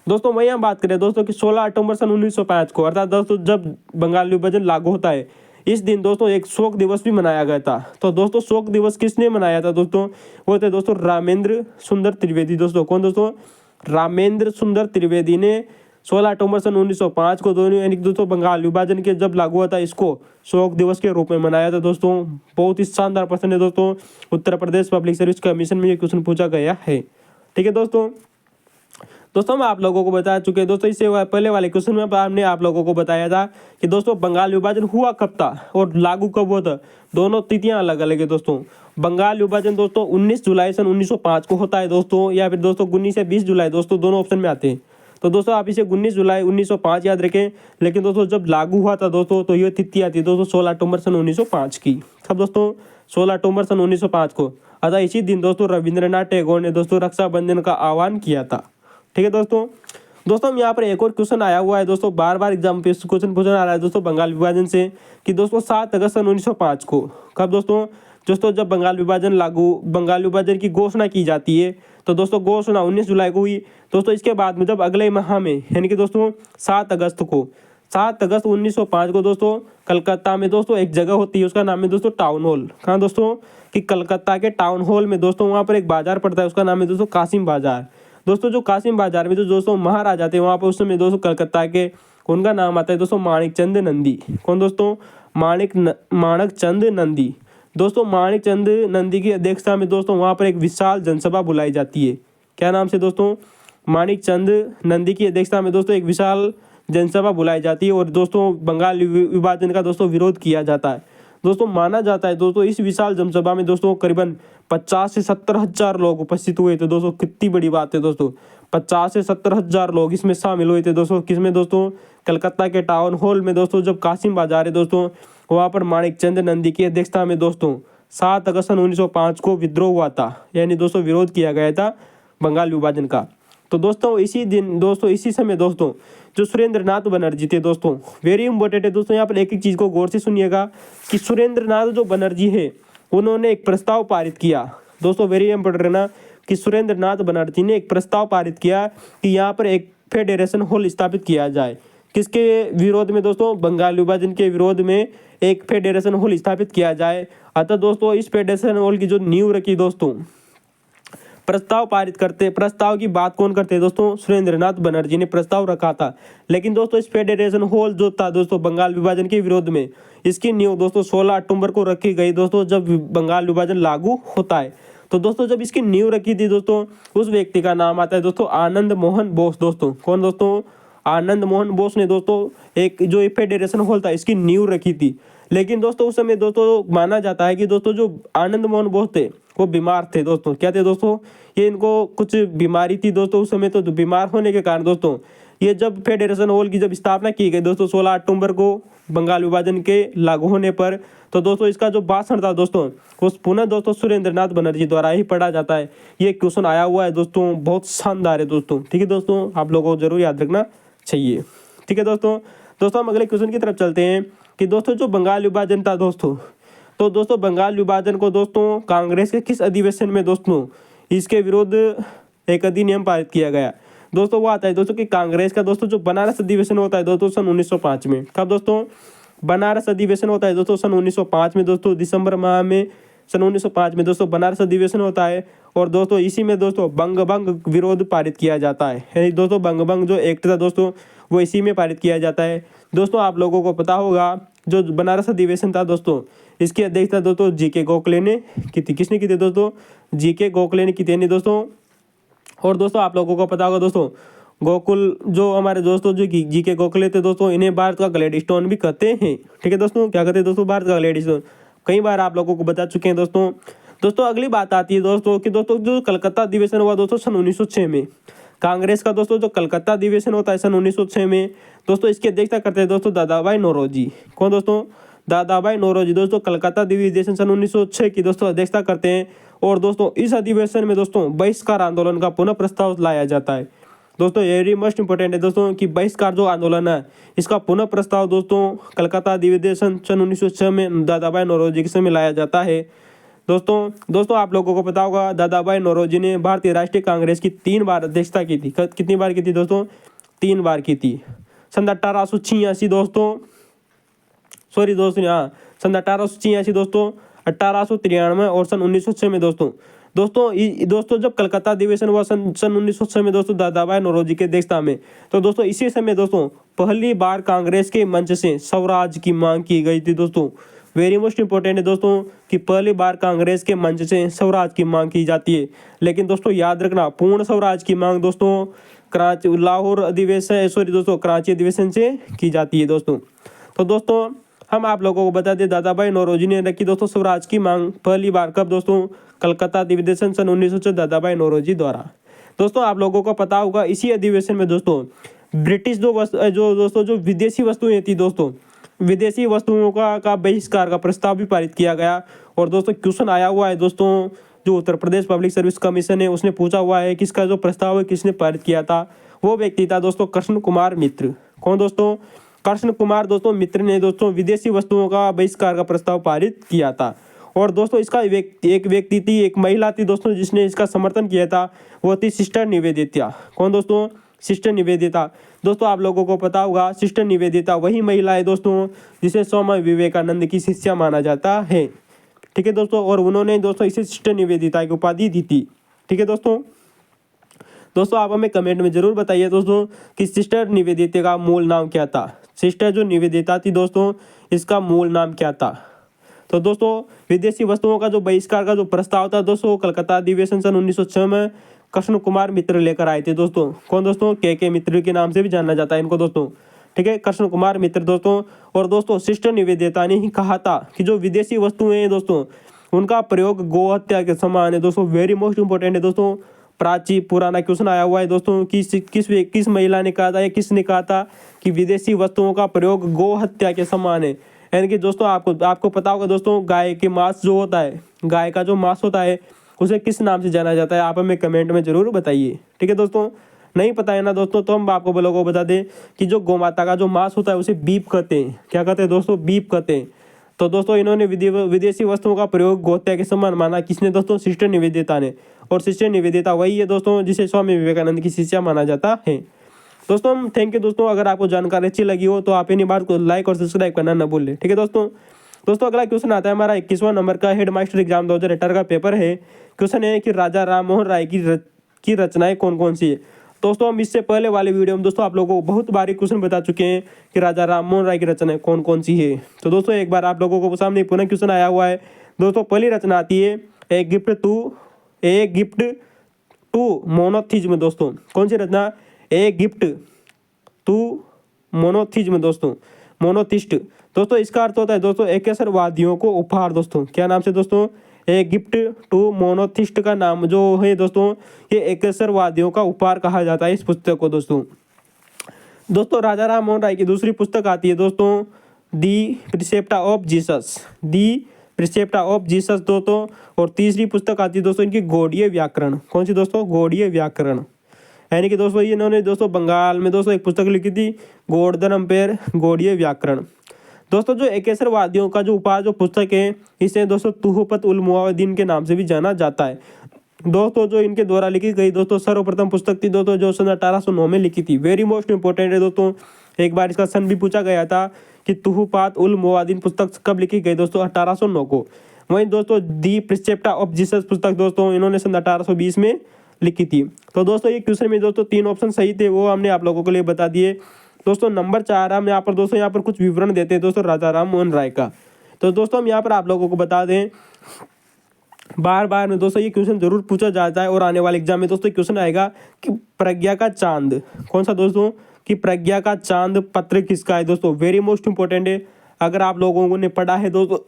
दोस्तों वही हम बात करें दोस्तों कि 16 अक्टूबर सन 1905 को, अर्थात दोस्तों जब बंगाल विभाजन लागू होता है, इस दिन दोस्तों एक शोक दिवस भी मनाया गया था। तो दोस्तों शोक दिवस किसने मनाया था दोस्तों, वो थे दोस्तों रामेंद्र सुंदर त्रिवेदी दोस्तों। कौन दोस्तों, रामेंद्र सुंदर त्रिवेदी ने 16 अक्टूबर सन 1905 को दोनों यानी दोस्तों बंगाल विभाजन के जब लागू हुआ था इसको शोक दिवस के रूप में मनाया था दोस्तों। बहुत ही शानदार प्रश्न है दोस्तों, Uttar Pradesh public service commission में ये क्वेश्चन पूछा गया है। ठीक है दोस्तों हम आप लोगों को बता चुके हैं दोस्तों, इससे पहले वाले क्वेश्चन में हमने आप लोगों को बताया था कि दोस्तों बंगाल विभाजन हुआ कब था और लागू कब हुआ था। दोनों तिथियां अलग अलग है दोस्तों। बंगाल विभाजन दोस्तों 19 जुलाई सन 1905 को होता है दोस्तों, या फिर दोस्तों 19 से 20 जुलाई दोस्तों दोनों ऑप्शन में आते हैं। तो दोस्तों आप इसे 19 जुलाई 1905 याद रखें। लेकिन दोस्तों जब लागू हुआ था दोस्तों तो ये तिथि आती है दोस्तों 16 अक्टूबर सन 1905 की। कब दोस्तों, 16 अक्टूबर सन 1905 को। अतः इसी दिन दोस्तों रविंद्रनाथ टैगोर ने दोस्तों रक्षाबंधन का आह्वान किया था। ठीक है दोस्तों हम यहाँ पर एक और क्वेश्चन आया हुआ है दोस्तों, बार बार एग्जाम पे क्वेश्चन पूछा आ रहा है दोस्तों बंगाल विभाजन से कि दोस्तों 7 अगस्त सन 1905 को। कब दोस्तों जब बंगाल विभाजन की घोषणा की जाती है तो दोस्तों घोषणा 19 जुलाई को हुई दोस्तों। इसके बाद में जब अगले माह में यानी कि दोस्तों 7 अगस्त 1905 को दोस्तों कलकत्ता में दोस्तों एक जगह होती है, उसका नाम है दोस्तों टाउन हॉल। कहाँ दोस्तों, कि कलकत्ता के टाउन हॉल में दोस्तों वहाँ पर एक बाजार पड़ता है, उसका नाम है दोस्तों कासिम बाजार। दोस्तों जो कासिम बाजार में जो दोस्तों महाराजा थे वहाँ पर उस समय दोस्तों कलकत्ता के, उनका नाम आता है दोस्तों माणिक चंद नंदी। कौन दोस्तों, माणिक चंद नंदी। दोस्तों माणिक चंद नंदी की अध्यक्षता में दोस्तों वहाँ पर एक विशाल जनसभा बुलाई जाती है। क्या नाम से दोस्तों, माणिक चंद नंदी की अध्यक्षता में दोस्तों एक विशाल जनसभा बुलाई जाती है और दोस्तों बंगाल विभाजन का दोस्तों विरोध किया जाता है। दोस्तों माना जाता है दोस्तों इस विशाल जनसभा में दोस्तों करीबन 50 से 70 हजार लोग उपस्थित हुए थे दोस्तों। कितनी बड़ी बात है दोस्तों, 50 से 70 हजार लोग इसमें शामिल हुए थे दोस्तों। किसमें दोस्तों, कलकत्ता के टाउन हॉल में दोस्तों, जब कासिम बाजार है दोस्तों, वहाँ पर माणिक चंद नंदी की अध्यक्षता में दोस्तों 7 अगस्त सन 1905 को विद्रोह हुआ था, यानी दोस्तों विरोध किया गया था बंगाल विभाजन का। तो दोस्तों इसी दिन दोस्तों इसी समय दोस्तों जो सुरेंद्र नाथ बनर्जी थे दोस्तों, वेरी इंपॉर्टेंट है दोस्तों, यहाँ पर एक एक चीज़ को गौर से सुनिएगा कि सुरेंद्र नाथ जो बनर्जी है उन्होंने एक प्रस्ताव पारित किया दोस्तों, वेरी इंपॉर्टेंट है ना, कि सुरेंद्र नाथ बनर्जी ने एक प्रस्ताव पारित किया कि यहाँ पर एक फेडरेशन हॉल स्थापित किया जाए। किसके विरोध में दोस्तों, बंगाल विभाजन के विरोध में एक फेडरेशन हॉल स्थापित किया जाए। अतः दोस्तों इस फेडरेशन हॉल की जो नींव रखी दोस्तों, प्रस्ताव पारित करते, प्रस्ताव की बात कौन करते हैं दोस्तों, सुरेंद्र नाथ बनर्जी ने प्रस्ताव रखा था। लेकिन दोस्तों इस फेडरेशन हॉल जो था दोस्तों बंगाल विभाजन के विरोध में, इसकी नींव दोस्तों 16 अक्टूबर को रखी गई दोस्तों, जब बंगाल विभाजन लागू होता है। तो दोस्तों जब इसकी नींव रखी थी दोस्तों, उस व्यक्ति का नाम आता है दोस्तों आनंद मोहन बोस दोस्तों। कौन दोस्तों, आनंद मोहन बोस ने दोस्तों एक जो फेडरेशन हॉल था इसकी नींव रखी थी। लेकिन दोस्तों उस समय दोस्तों माना जाता है कि दोस्तों जो आनंद मोहन बोस थे वो बीमार थे दोस्तों। क्या थे दोस्तों, ये इनको कुछ बीमारी थी दोस्तों उस समय। तो बीमार होने के कारण दोस्तों ये जब फेडरेशन हॉल की जब स्थापना की गई दोस्तों 16 अक्टूबर को बंगाल विभाजन के लागू होने पर, तो दोस्तों इसका जो भाषण था दोस्तों उस पुनः दोस्तों सुरेंद्र नाथ बनर्जी द्वारा ही पढ़ा जाता है। ये क्वेश्चन आया हुआ है दोस्तों, बहुत शानदार है दोस्तों। ठीक है दोस्तों, आप लोगों को जरूर याद रखना चाहिए। ठीक है दोस्तों हम अगले क्वेश्चन की तरफ चलते हैं कि दोस्तों जो बंगाल विभाजन था दोस्तों, तो दोस्तों बंगाल विभाजन को दोस्तों कांग्रेस के किस अधिवेशन में दोस्तों इसके विरुद्ध एक अधिनियम पारित किया गया। दोस्तों वो आता है दोस्तों कि कांग्रेस का दोस्तों जो बनारस अधिवेशन होता है दोस्तों सन 1905 में। कब दोस्तों, बनारस अधिवेशन होता है दोस्तों सन 1905 में दोस्तों, दिसंबर माह में सन 1905 में दोस्तों बनारस अधिवेशन होता है। और दोस्तों इसी में दोस्तों बंग विरोध पारित किया जाता है, यानी दोस्तों बंग जो एक्ट था दोस्तों वो इसी में पारित किया जाता है। दोस्तों आप लोगों को पता होगा जो बनारस अधिवेशन था दोस्तों, इसकी अध्यक्षता दोस्तों जीके गोखले ने की थी। किसने की थी दोस्तों, जीके गोखले ने की थी दोस्तों। और दोस्तों आप लोगों को पता होगा दोस्तों गोकुल जो हमारे दोस्तों जो जीके गोखले थे दोस्तों, इन्हें भारत का ग्लैडस्टोन भी कहते हैं। ठीक है दोस्तों, क्या कहते हैं दोस्तों, भारत का ग्लैडस्टोन। कई बार आप लोगों को बता चुके हैं दोस्तों अगली बात आती है दोस्तों कि दोस्तों जो कलकत्ता अधिवेशन हुआ दोस्तों सन 1906 में, कांग्रेस का दोस्तों जो कलकत्ता अधिवेशन होता है सन 1906 में दोस्तों, इसकी अध्यक्षता करते हैं दोस्तों दादाभाई नौरोजी। कौन दोस्तों, दादाभाई नौरोजी दोस्तों कलकत्ता अधिवेशन सन 1906 की दोस्तों अध्यक्षता करते हैं। और दोस्तों इस अधिवेशन में दोस्तों बहिष्कार आंदोलन का पुनः प्रस्ताव लाया जाता है। दोस्तों ये मोस्ट इंपोर्टेंट है दोस्तों कि बहिष्कार जो आंदोलन है इसका पुनः प्रस्ताव दोस्तों कलकत्ता अधिवेशन सन 1906 में दादाभाई नौरोजी के समय लाया जाता है। दोस्तों आप लोगों को पता होगा दादाभाई नौरोजी ने भारतीय राष्ट्रीय कांग्रेस की 3 बार अध्यक्षता की थी। कितनी बार की थी दोस्तों, 3 बार की थी। सन 1886 दोस्तों, सॉरी दोस्तों, हाँ सन 1886 दोस्तों, 1893 और सन 1906 में दोस्तों जब कलकत्ता अधिवेशन हुआ सन 1906 में दोस्तों दादाभाई नौरोजी के अध्यक्षता में, तो दोस्तों इसी समय दोस्तों पहली बार कांग्रेस के मंच से स्वराज की मांग की गई थी दोस्तों। वेरी मोस्ट इंपॉर्टेंट है दोस्तों कि पहली बार कांग्रेस के मंच से स्वराज की मांग की जाती है। लेकिन दोस्तों याद रखना, पूर्ण स्वराज की मांग दोस्तों कराची लाहौर अधिवेशन सॉरी दोस्तों कराची अधिवेशन से की जाती है दोस्तों। तो दोस्तों हम आप लोगों को बता दें दादाभाई नौरोजी ने रखी दोस्तों स्वराज की मांग पहली बार कब दोस्तों, कलकत्ता अधिवेशन सन 1906 दादाभाई नौरोजी द्वारा। दोस्तों आप लोगों को पता होगा इसी अधिवेशन में दोस्तों ब्रिटिश जो विदेशी वस्तुएं थी दोस्तों, विदेशी वस्तुओं का बहिष्कार का प्रस्ताव भी पारित किया गया। और दोस्तों क्वेश्चन आया हुआ है दोस्तों, जो Uttar Pradesh public service commission है उसने पूछा हुआ है कि इसका जो प्रस्ताव है किसने पारित किया था। वो व्यक्ति था दोस्तों कृष्ण कुमार मित्र। कौन दोस्तों, कृष्ण कुमार दोस्तों मित्र ने दोस्तों विदेशी वस्तुओं का बहिष्कार का प्रस्ताव पारित किया था। और दोस्तों इसका एक व्यक्ति थी, एक महिला थी दोस्तों जिसने इसका समर्थन किया था, वो थी सिस्टर निवेदिता। कौन दोस्तों, सिस्टर निवेदिता। दोस्तों आप लोगों को पता होगा सिस्टर निवेदिता वही महिला है दोस्तों जिसे स्वामी विवेकानंद की शिष्या माना जाता है। ठीक है दोस्तों, और उन्होंने दोस्तों इसे सिस्टर निवेदिता की उपाधि दी थी। ठीक है दोस्तों आप हमें कमेंट में जरूर बताइए दोस्तों कि सिस्टर निवेदिता का मूल नाम क्या था। सिस्टर जो निवेदिता थी दोस्तों इसका मूल नाम क्या था। तो दोस्तों विदेशी वस्तुओं का जो बहिष्कार का जो प्रस्ताव था दोस्तों कलकत्ता अधिवेशन सन 1906 में कृष्ण कुमार मित्र लेकर आए थे दोस्तों। कौन दोस्तों, के मित्र के नाम से भी जाना जाता है इनको दोस्तों। ठीक है, कृष्ण कुमार मित्र दोस्तों। और दोस्तों सिस्टर निवेदिता ने ही कहा था कि जो विदेशी वस्तुएं हैं दोस्तों उनका प्रयोग गौ हत्या के समान है दोस्तों। वेरी मोस्ट इंपॉर्टेंट है दोस्तों, प्राची पुराना क्वेश्चन आया हुआ है दोस्तों कि किस महिला ने कहा था या किसने कहा था कि विदेशी वस्तुओं का प्रयोग गौ हत्या के समान है। यानी कि दोस्तों आपको पता होगा दोस्तों, गाय के मांस जो होता है, गाय का जो मांस होता है उसे किस नाम से जाना जाता है, आप हमें कमेंट में जरूर बताइए। ठीक है दोस्तों, नहीं पता है ना दोस्तों तो हम आपको लोगों को बता दें कि जो गौ माता का जो मांस होता है उसे बीफ कहते हैं। क्या कहते हैं दोस्तों? बीफ कहते हैं। तो दोस्तों इन्होंने विदेशी वस्तुओं का प्रयोग गौ हत्या के समान माना। किसने दोस्तों? सिस्टर निवेदिता ने। और सिस्टर निवेदिता वही है दोस्तों जिसे स्वामी विवेकानंद की शिष्या माना जाता है। दोस्तों हम थैंक यू दोस्तों, अगर आपको जानकारी अच्छी लगी हो तो आप इन्हीं बात को लाइक और सब्सक्राइब करना न भूलें। ठीक है दोस्तों अगला क्वेश्चन आता है हमारा 21वां नंबर का हेड मास्टर एग्जाम 2018 का पेपर है। क्वेश्चन है कि राजा राम मोहन राय की रचनाएं कौन कौन सी है। दोस्तों हम इससे पहले वाले वीडियो में दोस्तों आप लोगों को बहुत बारी क्वेश्चन बता चुके हैं कि राजा राम मोहन राय की रचनाएं कौन कौन सी है। तो दोस्तों एक बार आप लोगों को सामने पुनः क्वेश्चन आया हुआ है। दोस्तों पहली रचना आती है ए गिफ्ट टू मोनोथिज्म। दोस्तों कौन सी रचना? ए गिफ्ट टू मोनोथिज्म दोस्तों, मोनोथिस्ट। दोस्तों इसका अर्थ होता है दोस्तों एकेश्वरवादियों को उपहार। दोस्तों क्या नाम से दोस्तों? ए गिफ्ट टू मोनोथिस्ट का नाम जो है दोस्तों ये एकेश्वरवादियों का उपहार कहा जाता है इस पुस्तक को दोस्तों राजा राम मोहन राय की दूसरी पुस्तक आती है दोस्तों the precepts of Jesus, the precepts of Jesus दोस्तों। और तीसरी पुस्तक आती है दोस्तों इनकी गौड़ीय व्याकरण। कौन सी दोस्तों? गौड़ीय व्याकरण। यानी कि दोस्तों ये इन्होंने दोस्तों बंगाल में दोस्तों एक पुस्तक लिखी थी गोवर्धन अम्पेयर गौड़ीय व्याकरण। दोस्तों जो एकेश्वरवादियों का जो उपहार जो पुस्तक है इसे दोस्तों तुहफत उल मुआवदीन के नाम से भी जाना जाता है। दोस्तों जो इनके द्वारा लिखी गई दोस्तों सर्वप्रथम पुस्तक थी दोस्तों जो सन 1809 में लिखी थी। वेरी मोस्ट इंपॉर्टेंट है दोस्तों, एक बार इसका सन भी पूछा गया था कि तुहफत उल मुआवदीन पुस्तक कब लिखी गई दोस्तों? 1809 को। वहीं दोस्तों दी प्रिसेप्टा ऑफ जीसस पुस्तक दोस्तों इन्होंने सन 1820 में लिखी थी। तो दोस्तों ये क्वेश्चन में दोस्तों 3 ऑप्शन सही थे, वो हमने आप लोगों के लिए बता दिए। दोस्तों नंबर 4 हम यहाँ पर दोस्तों यहाँ पर कुछ विवरण देते हैं दोस्तों राजा राम मोहन राय का। तो दोस्तों हम यहाँ पर आप लोगों को बता दें बार में दोस्तों ये क्वेश्चन जरूर पूछा जाता है और आने वाले एग्जाम में दोस्तों क्वेश्चन आएगा कि प्रज्ञा का चांद कौन सा दोस्तों? कि प्रज्ञा का चांद पत्र किसका है दोस्तों। वेरी मोस्ट इंपॉर्टेंट है, अगर आप लोगों ने पढ़ा है दोस्तों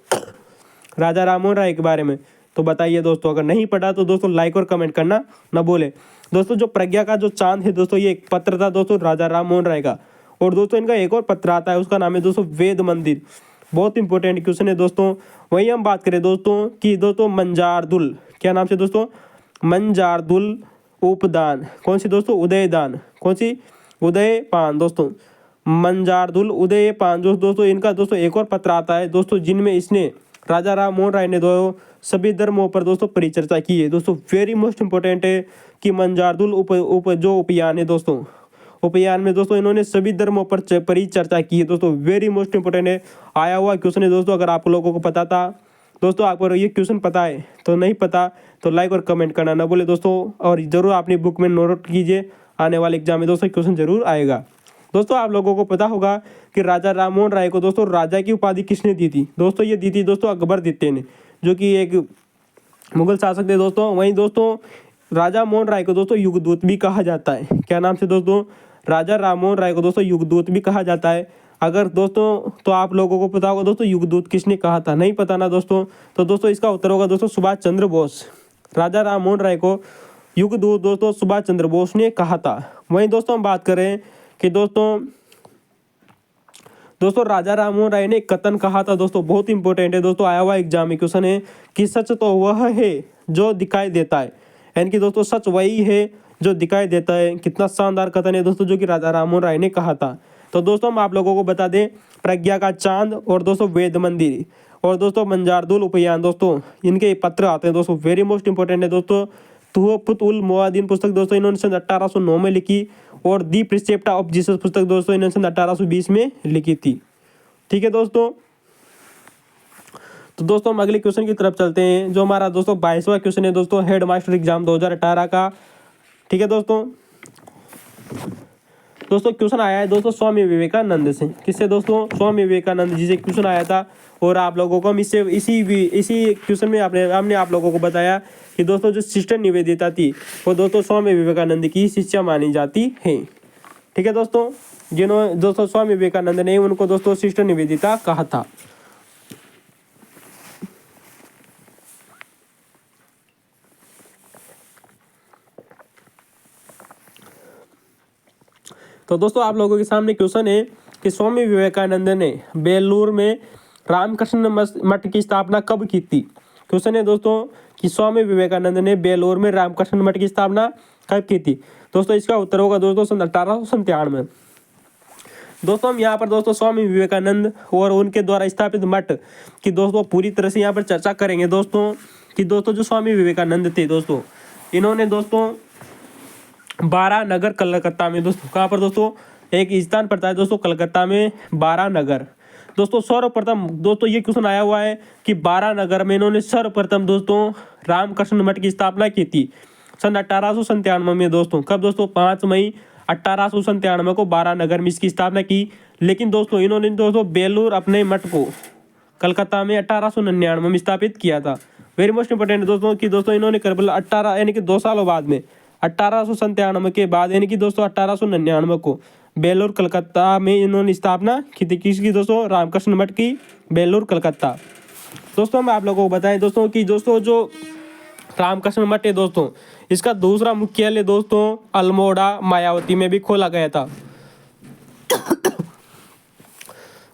राजा राम मोहन राय के बारे में तो बताइए दोस्तों, अगर नहीं पढ़ा तो दोस्तों लाइक और कमेंट करना न भूलें। दोस्तों जो प्रज्ञा का जो चांद है दोस्तों ये एक पत्र था दोस्तों राजा राम मोहन राय का। और दोस्तों इनका एक और पत्र आता है उसका नाम है दोस्तों वेद मंदिर। बहुत इंपॉर्टेंट क्वेश्चन है दोस्तों। वहीं हम बात करें दोस्तों कि दोस्तों मंजारदुल, क्या नाम से दोस्तों? मंजारदुल उपदान। कौन सी दोस्तों? उदयदान। कौन सी? उदयपान दोस्तों, मंजारदुल उदयपान दोस्तों इनका दोस्तों एक और पत्र आता है दोस्तों जिनमें इसने राजा राम मोहन राय ने सभी धर्मों पर दोस्तों परिचर्चा की है। दोस्तों वेरी मोस्ट इंपॉर्टेंट है कि मंजारदुल जो उपयान है दोस्तों, उपयान में दोस्तों इन्होंने सभी धर्मों पर परिचर्चा की है। दोस्तों वेरी मोस्ट इंपॉर्टेंट है, आया हुआ क्वेश्चन है दोस्तों। अगर आप लोगों को पता था दोस्तों, आपको ये क्वेश्चन पता है तो नहीं पता तो लाइक और कमेंट करना ना बोले दोस्तों। और जरूर अपनी बुक में नोट कीजिए, आने वाले एग्जाम में दोस्तों क्वेश्चन जरूर आएगा। दोस्तों आप लोगों को पता होगा कि राजा राम मोहन राय को दोस्तों राजा की उपाधि किसने दी थी दोस्तों? ये दी थी दोस्तों अकबर द्वितीय ने, जो कि एक मुगल शासक थे दोस्तों। वहीं दोस्तों राजा मोहन राय को दोस्तों युगदूत भी कहा जाता है। क्या नाम से दोस्तों? राजा राम मोहन राय को दोस्तों युगदूत भी कहा जाता है। अगर दोस्तों तो आप लोगों को पता होगा दोस्तों युगदूत किसने कहा था, नहीं पता ना दोस्तों, तो दोस्तों इसका उत्तर होगा दोस्तों सुभाष चंद्र बोस। राजा राम मोहन राय को युगदूत दोस्तों सुभाष चंद्र बोस ने कहा था। वहीं दोस्तों हम बात करें कि दोस्तों राजा राम मोहन राय ने कथन कहा था दोस्तों, बहुत इंपॉर्टेंट है दोस्तों, आया हुआ एग्जाम में क्वेश्चन है कि सच तो वह है जो दिखाई देता है। यानी कि दोस्तों सच वही है जो दिखाई देता है। कितना शानदार कथन है दोस्तों जो कि राजा राम मोहन राय ने कहा था। तो दोस्तों हम आप लोगों को बता दें प्रज्ञा का चांद और दोस्तों वेद मंदिर और दोस्तों मंजारदुल उपयान दोस्तों इनके पत्र आते हैं दोस्तों। वेरी मोस्ट इंपॉर्टेंट है दोस्तों। तुहफत उल मुआवदीन पुस्तक दोस्तों इन्होंने सन 1809 में लिखी और दी प्रिसेप्टा ऑफ जीसस पुस्तक दोस्तों इन्होंने सन 1820 में लिखी थी। ठीक है दोस्तों, तो दोस्तों हम अगले क्वेश्चन की तरफ चलते हैं जो हमारा दोस्तों 22वां क्वेश्चन है दोस्तों हेड मास्टर एग्जाम 2018 का। ठीक है दोस्तों क्वेश्चन आया है दोस्तों स्वामी विवेकानंद से। किससे दोस्तों? स्वामी विवेकानंद जी से क्वेश्चन आया था और आप लोगों को हम इसी क्वेश्चन में हमने आप लोगों को बताया कि दोस्तों जो सिस्टर निवेदिता थी वो दोस्तों स्वामी विवेकानंद की शिष्या मानी जाती है। ठीक है दोस्तों, जिन्होंने दोस्तों स्वामी विवेकानंद ने उनको दोस्तों सिस्टर निवेदिता कहा था। तो दोस्तों आप लोगों के सामने क्वेश्चन है कि स्वामी विवेकानंद ने बेलूर में रामकृष्ण मठ की स्थापना कब की थी। क्वेश्चन है दोस्तों कि स्वामी विवेकानंद ने बेलूर में रामकृष्ण मठ की स्थापना कब की थी। दोस्तों इसका उत्तर होगा दोस्तों सन 1897। दोस्तों हम यहाँ पर दोस्तों स्वामी विवेकानंद और उनके द्वारा स्थापित मठ की दोस्तों पूरी तरह से यहाँ पर चर्चा करेंगे दोस्तों कि दोस्तों जो स्वामी विवेकानंद थे दोस्तों, इन्होंने दोस्तों 12 नगर कलकत्ता में दोस्तों, कहाँ पर दोस्तों एक स्थान पड़ता है दोस्तों कलकत्ता में 12 नगर। दोस्तों सर्वप्रथम दोस्तों ये क्वेश्चन आया हुआ है कि 12 नगर में इन्होंने सर्वप्रथम दोस्तों रामकृष्ण मठ की स्थापना की थी सन 1897 में दोस्तों। कब दोस्तों 5 मई 1897 को 12 नगर में इसकी स्थापना की। लेकिन दोस्तों इन्होंने दोस्तों बेलूर अपने मठ को कलकत्ता में 1899 में स्थापित किया था। वेरी मोस्ट इंपॉर्टेंट दोस्तों कि दोस्तों इन्होंने केवल 18 यानी कि 2 सालों बाद में 1897 के बाद यानी कि दोस्तों 1899 को बेलूर कलकत्ता में इन्होंने स्थापना की थी। किसकी दोस्तों? रामकृष्ण मठ की, बेलूर कलकत्ता। दोस्तों हम आप लोगों को बताएं दोस्तों कि दोस्तों जो रामकृष्ण मठ है दोस्तों, इसका दूसरा मुख्यालय दोस्तों अल्मोड़ा मायावती में भी खोला गया था।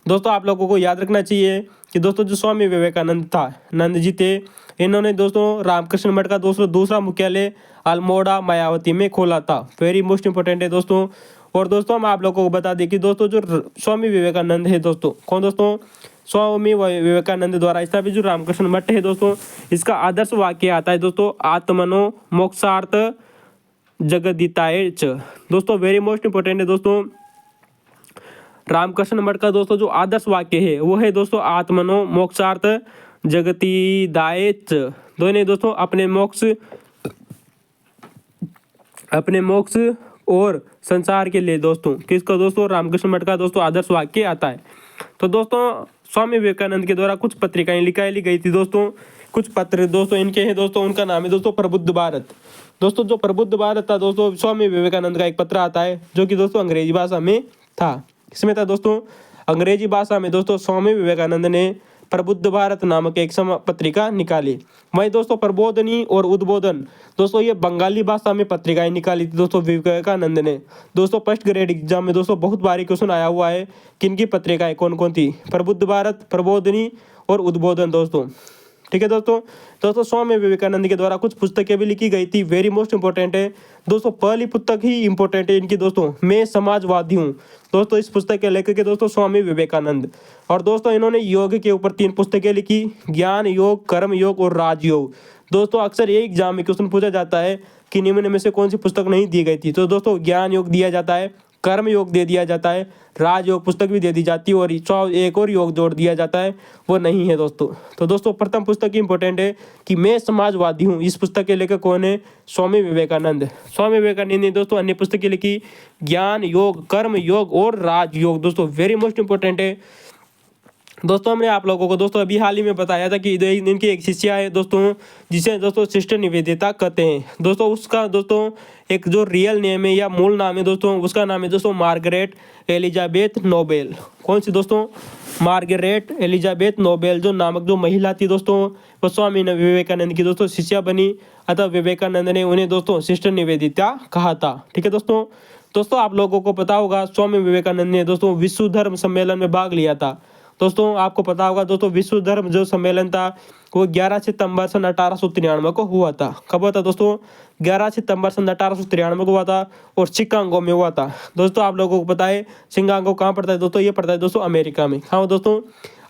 दोस्तों आप लोगों को याद रखना चाहिए कि दोस्तों जो स्वामी विवेकानंद था, नंद जी थे, इन्होंने दोस्तों रामकृष्ण मठ का दोस्तों दूसरा मुख्यालय अल्मोड़ा मायावती में खोला था। वेरी मोस्ट इंपॉर्टेंट है दोस्तों। और दोस्तों हम आप लोगों को बता दें कि दोस्तों जो स्वामी विवेकानंद है दोस्तों, कौन दोस्तों? स्वामी विवेकानंद द्वारा स्थापित जो रामकृष्ण मठ है दोस्तों, इसका आदर्श वाक्य आता है दोस्तों आत्मनो मोक्षार्थ जगदिताय च। दोस्तों वेरी मोस्ट इंपॉर्टेंट है दोस्तों, रामकृष्ण मठ का दोस्तों जो आदर्श वाक्य है वो है दोस्तों आत्मनो मोक्षार्थ जगतिदाय च। दोनों दोस्तों अपने मोक्ष और संसार के लिए दोस्तों, किसका दोस्तों? रामकृष्ण मठ का दोस्तों आदर्श वाक्य आता है। तो दोस्तों स्वामी विवेकानंद के द्वारा कुछ पत्रिकाएं निकाली गई थी दोस्तों, कुछ पत्र दोस्तों इनके हैं दोस्तों, उनका नाम है दोस्तों प्रबुद्ध भारत। दोस्तों जो प्रबुद्ध भारत था दोस्तों, स्वामी विवेकानंद का एक पत्र आता है जो कि दोस्तों अंग्रेजी भाषा में था। किसमें था दोस्तों? अंग्रेजी भाषा में दोस्तों स्वामी विवेकानंद ने प्रबुद्ध भारत नामक एक पत्रिका निकाली। वहीं दोस्तों प्रबोधनी और उद्बोधन दोस्तों ये बंगाली भाषा में पत्रिकाएं निकाली थी दोस्तों विवेकानंद ने। दोस्तों फर्स्ट ग्रेड एग्जाम में दोस्तों बहुत बारी क्वेश्चन आया हुआ है, किनकी पत्रिकाएं कौन कौन थी? प्रबुद्ध भारत, प्रबोधनी और उद्बोधन दोस्तों। ठीक है दोस्तों स्वामी विवेकानंद के द्वारा कुछ पुस्तकें भी लिखी गई थी। वेरी मोस्ट इंपॉर्टेंट है दोस्तों, पहली पुस्तक ही इंपॉर्टेंट है इनकी दोस्तों, मैं समाजवादी हूँ। दोस्तों इस पुस्तक के लेखक है दोस्तों स्वामी विवेकानंद। और दोस्तों इन्होंने योग के ऊपर 3 पुस्तकें लिखी, ज्ञान योग, कर्म योग और राजयोग। दोस्तों अक्सर ये एग्जाम में क्वेश्चन पूछा जाता है कि निम्न में से कौन सी पुस्तक नहीं दी गई थी। तो दोस्तों ज्ञान योग दिया जाता है, कर्म योग दे दिया जाता है, राजयोग पुस्तक भी दे दी जाती है, और एक और योग जोड़ दिया जाता है, वो नहीं है दोस्तों। तो दोस्तों प्रथम पुस्तक इंपॉर्टेंट है कि मैं समाजवादी हूँ। इस पुस्तक के लेखक कौन है? स्वामी विवेकानंद। स्वामी विवेकानंद ने दोस्तों अन्य पुस्तकें लिखी, ज्ञान योग, कर्म योग और राजयोग। दोस्तों वेरी मोस्ट इंपॉर्टेंट है दोस्तों। हमने आप लोगों को दोस्तों अभी हाल ही में बताया था कि इनकी एक शिष्या है दोस्तों, जिसे दोस्तों सिस्टर निवेदिता कहते हैं दोस्तों। उसका दोस्तों एक जो रियल नेम है या मूल नाम है दोस्तों, उसका नाम है दोस्तों मार्गरेट एलिजाबेथ नोबेल। कौन सी दोस्तों? मार्गरेट एलिजाबेथ नोबेल जो नामक जो महिला थी दोस्तों, वो स्वामी विवेकानंद की दोस्तों शिष्या बनी, अतः विवेकानंद ने उन्हें दोस्तों सिस्टर निवेदिता कहा था। ठीक है दोस्तों आप लोगों को पता होगा स्वामी विवेकानंद ने दोस्तों विश्व धर्म सम्मेलन में भाग लिया था। दोस्तों आपको पता होगा दोस्तों विश्व धर्म जो सम्मेलन था वो 11 सितंबर सन 1893 को हुआ था। कब हुआ था दोस्तों? 11 सितंबर सन 1893 को हुआ था और शिकागो में हुआ था। दोस्तों आप लोगों को पता है शिकागो कहाँ पड़ता है दोस्तों? ये पड़ता है दोस्तों अमेरिका में। कहाँ दोस्तों?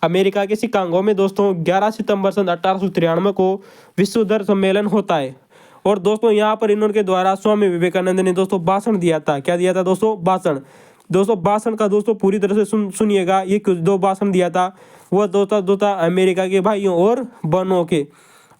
अमेरिका के शिकागो में दोस्तों 11 सितंबर सन 1893 को विश्व धर्म सम्मेलन होता है। और दोस्तों यहाँ पर इन्होंने द्वारा स्वामी विवेकानंद ने दोस्तों भाषण दिया था। क्या दिया था दोस्तों? भाषण। दोस्तों भाषण का दोस्तों पूरी तरह से सुनिएगा। ये कुछ 2 भाषण दिया था, वह दोस्तों अमेरिका के भाइयों और बहनों के,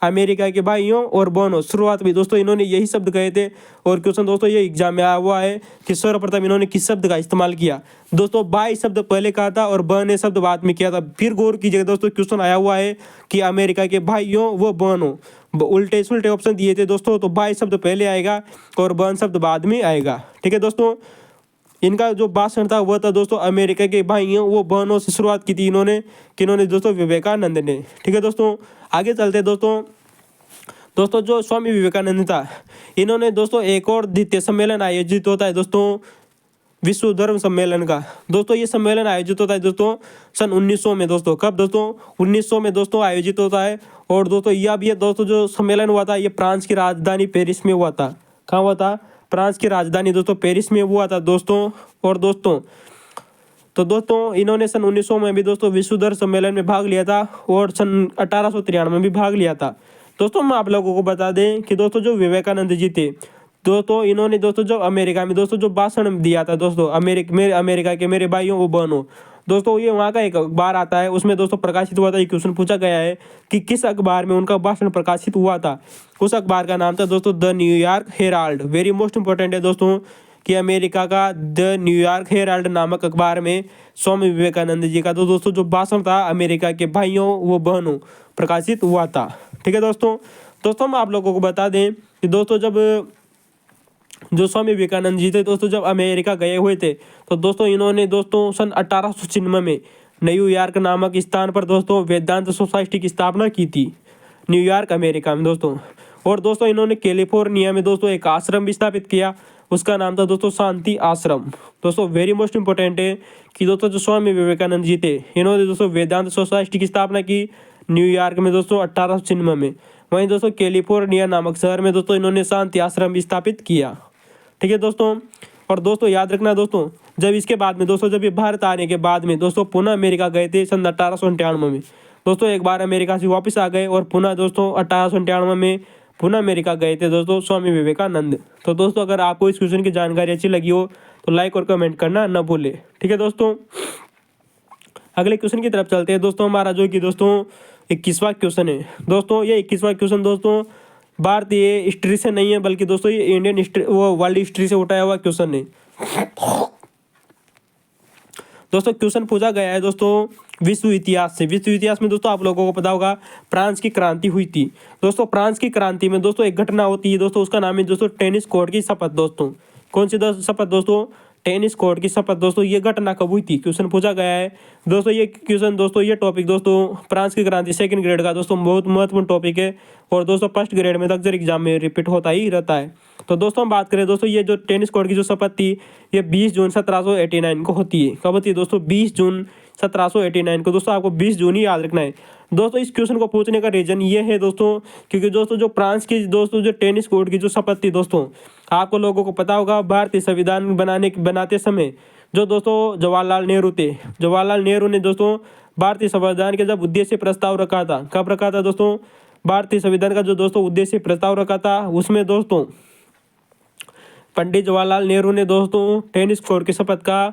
अमेरिका के भाइयों और बहनों। शुरुआत में दोस्तों इन्होंने यही शब्द कहे थे और क्वेश्चन दोस्तों ये एग्जाम में आया हुआ है कि सर्वप्रथम इन्होंने किस शब्द का इस्तेमाल किया। दोस्तों भाई शब्द पहले कहा था और बहन शब्द बाद में किया था। फिर गौर कीजिएगा दोस्तों, क्वेश्चन आया हुआ है कि अमेरिका के भाइयों व बहनों, उल्टे सुलटे ऑप्शन दिए थे दोस्तों। तो भाई शब्द पहले आएगा और बहन शब्द बाद में आएगा। ठीक है दोस्तों। इनका जो भाषण था वह था दोस्तों अमेरिका के भाइयों वो बहनों से शुरुआत की थी इन्होंने, किन्होंने दोस्तों विवेकानंद ने। ठीक है दोस्तों, आगे चलते दोस्तों। दोस्तों जो स्वामी विवेकानंद था, इन्होंने दोस्तों एक और द्वितीय सम्मेलन आयोजित होता है दोस्तों विश्व धर्म सम्मेलन का। दोस्तों ये सम्मेलन आयोजित होता है दोस्तों सन 1900 में दोस्तों। कब दोस्तों? 1900 में दोस्तों आयोजित होता है। और दोस्तों यह भी है दोस्तों जो सम्मेलन हुआ था ये फ्रांस की राजधानी पेरिस में हुआ था। कहाँ हुआ था? फ्रांस की राजधानी दोस्तों पेरिस में हुआ था दोस्तों। और दोस्तों तो दोस्तों इन्होंने सन 1900 में भी दोस्तों विश्व धर्म सम्मेलन में भाग लिया था और सन 1893 में भी भाग लिया था। दोस्तों हम आप लोगों को बता दें कि दोस्तों जो विवेकानंद जी थे दोस्तों, इन्होंने दोस्तों जो अमेरिका में दोस्तों जो भाषण दिया था दोस्तों, अमेरिका के मेरे भाइयों वो बहनों, दोस्तों ये वहाँ का एक अखबार आता है उसमें दोस्तों प्रकाशित हुआ था। एक क्वेश्चन पूछा गया है कि किस अखबार में उनका भाषण प्रकाशित हुआ था। उस अखबार का नाम था दोस्तों the New York Herald. Very most important है दोस्तों कि अमेरिका का द न्यूयॉर्क हेराल्ड नामक अखबार में स्वामी विवेकानंद जी का तो दोस्तों जो भाषण था अमेरिका के भाइयों वो बहनों प्रकाशित हुआ था। ठीक है दोस्तों। दोस्तों हम आप लोगों को बता दें कि दोस्तों जब जो स्वामी विवेकानंद जी थे दोस्तों जब अमेरिका गए हुए थे तो दोस्तों इन्होंने दोस्तों सन 1896 में न्यूयॉर्क नामक स्थान पर दोस्तों वेदांत सोसाइटी की स्थापना की थी, न्यूयॉर्क अमेरिका में दोस्तों। और दोस्तों इन्होंने कैलिफोर्निया में दोस्तों एक आश्रम भी स्थापित किया, उसका नाम था दोस्तों शांति आश्रम। दोस्तों वेरी मोस्ट इंपॉर्टेंट है कि दोस्तों जो स्वामी विवेकानंद जी थे इन्होंने दोस्तों वेदांत सोसाइटी की स्थापना की न्यूयॉर्क में दोस्तों 1896 में। वहीं दोस्तों कैलिफोर्निया नामक शहर में दोस्तों इन्होंने शांति आश्रम भी स्थापित किया। ठीक है दोस्तों। और दोस्तों याद रखना दोस्तों जब इसके बाद में दोस्तों जब ये भारत आने के बाद में दोस्तों पुनः अमेरिका गए थे सन 1898 में। दोस्तों एक बार अमेरिका से वापस आ गए और पुनः दोस्तों 1898 में पुनः अमेरिका गए थे दोस्तों स्वामी विवेकानंद। तो दोस्तों अगर आपको इस क्वेश्चन की जानकारी अच्छी लगी हो तो लाइक और कमेंट करना न भूले। ठीक है दोस्तों, अगले क्वेश्चन की तरफ चलते हैं दोस्तों। हमारा जो कि दोस्तों 21वां क्वेश्चन है दोस्तों। ये 21वां क्वेश्चन दोस्तों भारतीय हिस्ट्री से नहीं है बल्कि दोस्तों ये इंडियन हिस्ट्री वो वर्ल्ड हिस्ट्री से उठाया हुआ क्वेश्चन है दोस्तों। क्वेश्चन पूछा गया है दोस्तों विश्व इतिहास से। विश्व इतिहास में दोस्तों आप लोगों को पता होगा फ्रांस की क्रांति हुई थी दोस्तों। फ्रांस की क्रांति में दोस्तों एक घटना होती है दोस्तों, उसका नाम है दोस्तों टेनिस कोर्ट की शपथ दोस्तों। कौन सी शपथ दोस्तों? टेनिस कोर्ट की शपथ दोस्तों। ये घटना कब हुई थी क्वेश्चन पूछा गया है दोस्तों। ये क्वेश्चन दोस्तों ये टॉपिक दोस्तों फ्रांस की क्रांति सेकंड ग्रेड का दोस्तों बहुत महत्वपूर्ण टॉपिक है और दोस्तों फर्स्ट ग्रेड में अक्सर एग्जाम में रिपीट होता ही रहता है। तो दोस्तों हम बात करें दोस्तों ये जो टेनिस कोर्ट की जो शपथ थी ये 20 जून 1789 को होती है। कब होती है दोस्तों? 20 जून 1789 को। दोस्तों आपको 20 जून ही याद रखना है दोस्तों। इस क्वेश्चन को पूछने का रीजन ये है दोस्तों क्योंकि दोस्तों जो फ्रांस की दोस्तों जो टेनिस कोर्ट की जो शपथ थी दोस्तों, आपको लोगों को पता होगा भारतीय संविधान बनाते समय जो दोस्तों जवाहरलाल नेहरू थे, जवाहरलाल नेहरू ने दोस्तों भारतीय संविधान के जब उद्देश्य प्रस्ताव रखा था, कब रखा था दोस्तों? भारतीय संविधान का जो दोस्तों उद्देश्य प्रस्ताव रखा था उसमें दोस्तों पंडित जवाहरलाल नेहरू ने दोस्तों टेनिस कोर्ट की शपथ का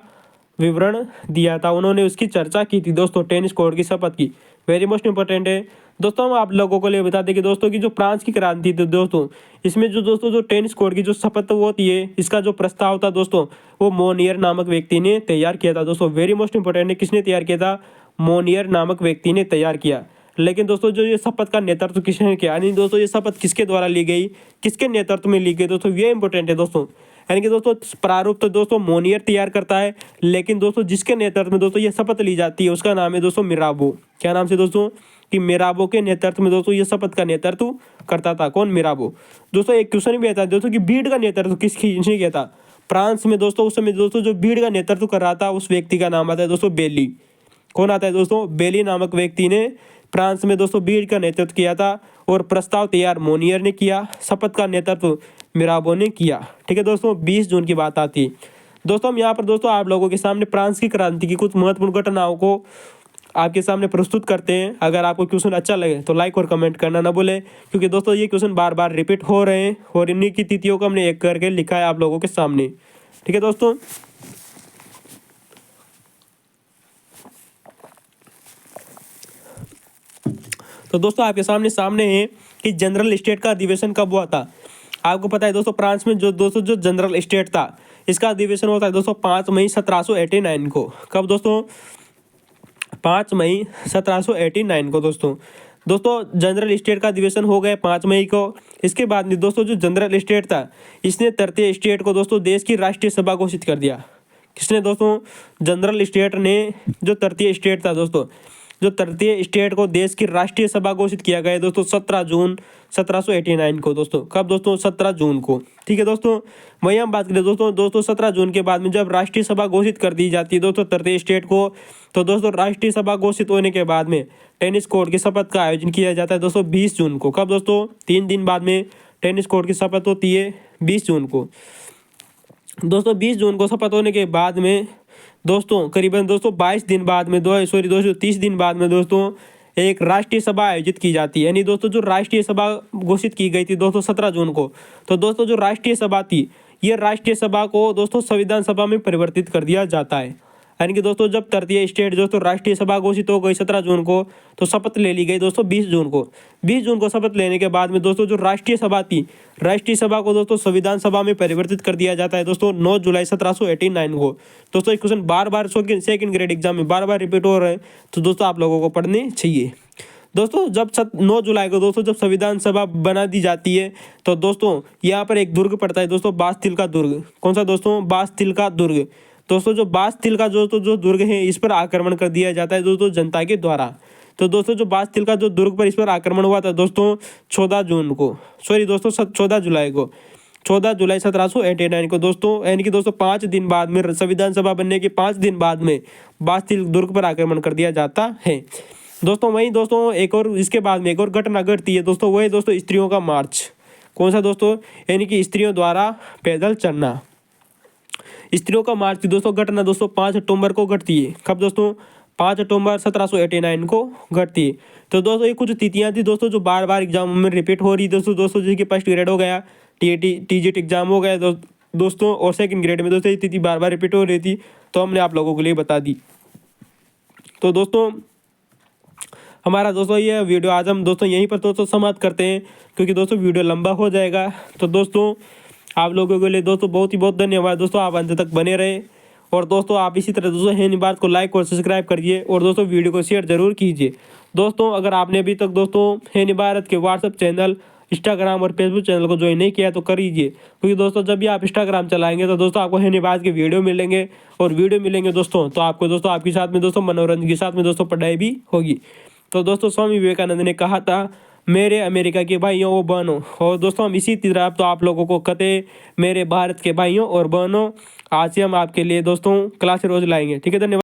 विवरण दिया था। उन्होंने उसकी चर्चा की थी दोस्तों टेनिस कोर्ट की शपथ की। वेरी मोस्ट इंपॉर्टेंट है दोस्तों। हम आप लोगों को लिए बता दें कि दोस्तों की जो फ्रांस की क्रांति थी दोस्तों इसमें जो दोस्तों जो टेनिस कोर्ट की जो शपथ वो होती है इसका जो प्रस्ताव था दोस्तों वो मोनियर नामक व्यक्ति ने तैयार किया था दोस्तों। वेरी मोस्ट इंपॉर्टेंट है, किसने तैयार किया था? मोनियर नामक व्यक्ति ने तैयार किया। लेकिन दोस्तों जो ये शपथ का नेतृत्व किसने किया, यानी दोस्तों ये शपथ किसके द्वारा ली गई, किसके नेतृत्व में ली गई दोस्तों, ये इंपॉर्टेंट है दोस्तों। यानी कि दोस्तों प्रारूप तो दोस्तों मोनियर तैयार करता है लेकिन दोस्तों जिसके नेतृत्व में दोस्तों ये शपथ ली जाती है उसका नाम है दोस्तों मिराबो। क्या नाम से दोस्तों? कि मिराबो के नेतृत्व में दोस्तों ये शपथ का नेतृत्व करता था। कौन? मिराबो। दोस्तों एक क्वेश्चन भी आता है दोस्तों कि भीड़ का नेतृत्व किसने किया था फ्रांस में दोस्तों? उस समय दोस्तों जो भीड़ का नेतृत्व कर रहा था उस व्यक्ति का नाम आता है दोस्तों बेली। कौन आता है दोस्तों? बेली नामक व्यक्ति ने फ्रांस में दोस्तों भीड़ का नेतृत्व किया था और प्रस्ताव तैयार मोनियर ने किया, शपथ का नेतृत्व मिराबो ने किया। ठीक है दोस्तों, 20 जून की बात आती है दोस्तों। हम यहाँ पर दोस्तों आप लोगों के सामने फ्रांस की क्रांति की कुछ महत्वपूर्ण घटनाओं को आपके सामने प्रस्तुत करते हैं। अगर आपको क्वेश्चन अच्छा लगे तो लाइक और कमेंट करना ना भूलें क्योंकि दोस्तों ये क्वेश्चन बार बार रिपीट हो रहे हैं और इन्हीं की तिथियों को हमने एक करके लिखा है आप लोगों के सामने। ठीक है दोस्तों। तो दोस्तों आपके सामने है कि जनरल स्टेट का अधिवेशन कब हुआ था। आपको पता है दोस्तों फ्रांस में जो दोस्तों जो जनरल स्टेट था इसका अधिवेशन होता है दोस्तों 5 मई 1789 को। कब दोस्तों? 5 मई 1789 को दोस्तों जनरल स्टेट का अधिवेशन हो गया 5 मई को। इसके बाद में दोस्तों जो जनरल स्टेट था इसने तृतीय स्टेट को दोस्तों देश की राष्ट्रीय सभा घोषित कर दिया। किसने दोस्तों? जनरल स्टेट ने, जो तृतीय स्टेट था दोस्तों, जो तृतीय स्टेट को देश की राष्ट्रीय सभा घोषित किया गया है दोस्तों 17 जून 1789 को दोस्तों। कब दोस्तों? 17 जून को। ठीक है दोस्तों। वहीं हम बात करें दोस्तों 17 जून के बाद में जब राष्ट्रीय सभा घोषित कर दी जाती है दोस्तों तृतीय स्टेट को, तो दोस्तों राष्ट्रीय सभा घोषित होने के बाद में टेनिस कोर्ट की शपथ का आयोजन किया जाता है दोस्तों 20 जून को। कब दोस्तों? 3 दिन बाद में टेनिस कोर्ट की शपथ होती है 20 जून को। दोस्तों 20 जून को शपथ होने के बाद में दोस्तों करीबन दोस्तों 22 दिन बाद में 30 दिन बाद में दोस्तों एक राष्ट्रीय सभा आयोजित की जाती है। यानी दोस्तों जो राष्ट्रीय सभा घोषित की गई थी दोस्तों 17 जून को, तो दोस्तों जो राष्ट्रीय सभा थी, ये राष्ट्रीय सभा को दोस्तों संविधान सभा में परिवर्तित कर दिया जाता है। यानी कि दोस्तों जब तृतीय स्टेट दोस्तों राष्ट्रीय सभा घोषित हो गई 17 जून को, तो शपथ ले ली गई दोस्तों 20 जून को। 20 जून को शपथ लेने के बाद में दोस्तों जो राष्ट्रीय सभा थी, राष्ट्रीय सभा को दोस्तों संविधान सभा में परिवर्तित कर दिया जाता है दोस्तों 9 जुलाई 1789 को। दोस्तों ये क्वेश्चन बार बार सेकंड ग्रेड एग्जाम में बार बार रिपीट हो रहे हैं, तो दोस्तों आप लोगों को पढ़ने चाहिए। दोस्तों जब 9 जुलाई को दोस्तों जब संविधान सभा बना दी जाती है, तो दोस्तों यहाँ पर एक दुर्ग पड़ता है दोस्तों, बास्तिल का दुर्ग। कौन सा दोस्तों? बास्तिल का दुर्ग। दोस्तों जो बास्तिल का जो दुर्ग है, इस पर आक्रमण कर दिया जाता है दोस्तों जनता के द्वारा। तो दोस्तों जो बास्तिल का जो दुर्ग पर इस पर आक्रमण हुआ था दोस्तों 14 जुलाई को, 14 जुलाई 1789 को दोस्तों, यानी कि दोस्तों 5 दिन बाद में संविधान सभा बनने के 5 दिन बाद में बास्तिल दुर्ग पर आक्रमण कर दिया जाता है दोस्तों। वहीं दोस्तों एक और इसके बाद में एक और घटना घटती है दोस्तों, वही दोस्तों स्त्रियों का मार्च। कौन सा दोस्तों? यानी कि स्त्रियों द्वारा पैदल चलना। स्त्रियों का मार्च की दोस्तों घटना दोस्तों 5 अक्टूबर को घटती है। कब दोस्तों? 5 अक्टूबर 1789 को घटती है। तो दोस्तों ये कुछ तिथियां थी दोस्तों जो बार बार एग्जाम में रिपीट हो रही दोस्तों जैसे कि फर्स्ट ग्रेड हो गया, टीजेट एग्जाम हो गया दोस्तों, और सेकंड ग्रेड में दोस्तों ये तिथि बार बार रिपीट हो रही थी, तो हमने आप लोगों के लिए बता दी। तो दोस्तों हमारा दोस्तों ये वीडियो आज हम दोस्तों यहीं पर दोस्तों समाप्त करते हैं, क्योंकि दोस्तों वीडियो लंबा हो जाएगा। तो दोस्तों आप लोगों के लिए दोस्तों बहुत ही बहुत धन्यवाद दोस्तों, आप अंत तक बने रहे। और दोस्तों आप इसी तरह दोस्तों है नहीं बात को लाइक और सब्सक्राइब करिए, और दोस्तों वीडियो को शेयर जरूर कीजिए। दोस्तों अगर आपने अभी तक दोस्तों है नहीं भारत के व्हाट्सएप चैनल, इंस्टाग्राम और फेसबुक चैनल को ज्वाइन नहीं किया तो कर लीजिए, क्योंकि दोस्तों जब भी आप इंस्टाग्राम चलाएंगे तो दोस्तों आपको है नहीं बात के वीडियो मिलेंगे, और वीडियो मिलेंगे दोस्तों तो आपको दोस्तों आपके साथ में दोस्तों मनोरंजन के साथ में दोस्तों पढ़ाई भी होगी। तो दोस्तों स्वामी विवेकानंद ने कहा था, मेरे अमेरिका के भाइयों और बहनों, और दोस्तों हम इसी तरह तो आप लोगों को कहते मेरे भारत के भाइयों और बहनों, आज से हम आपके लिए दोस्तों क्लास रोज लाएंगे। ठीक है, धन्यवाद।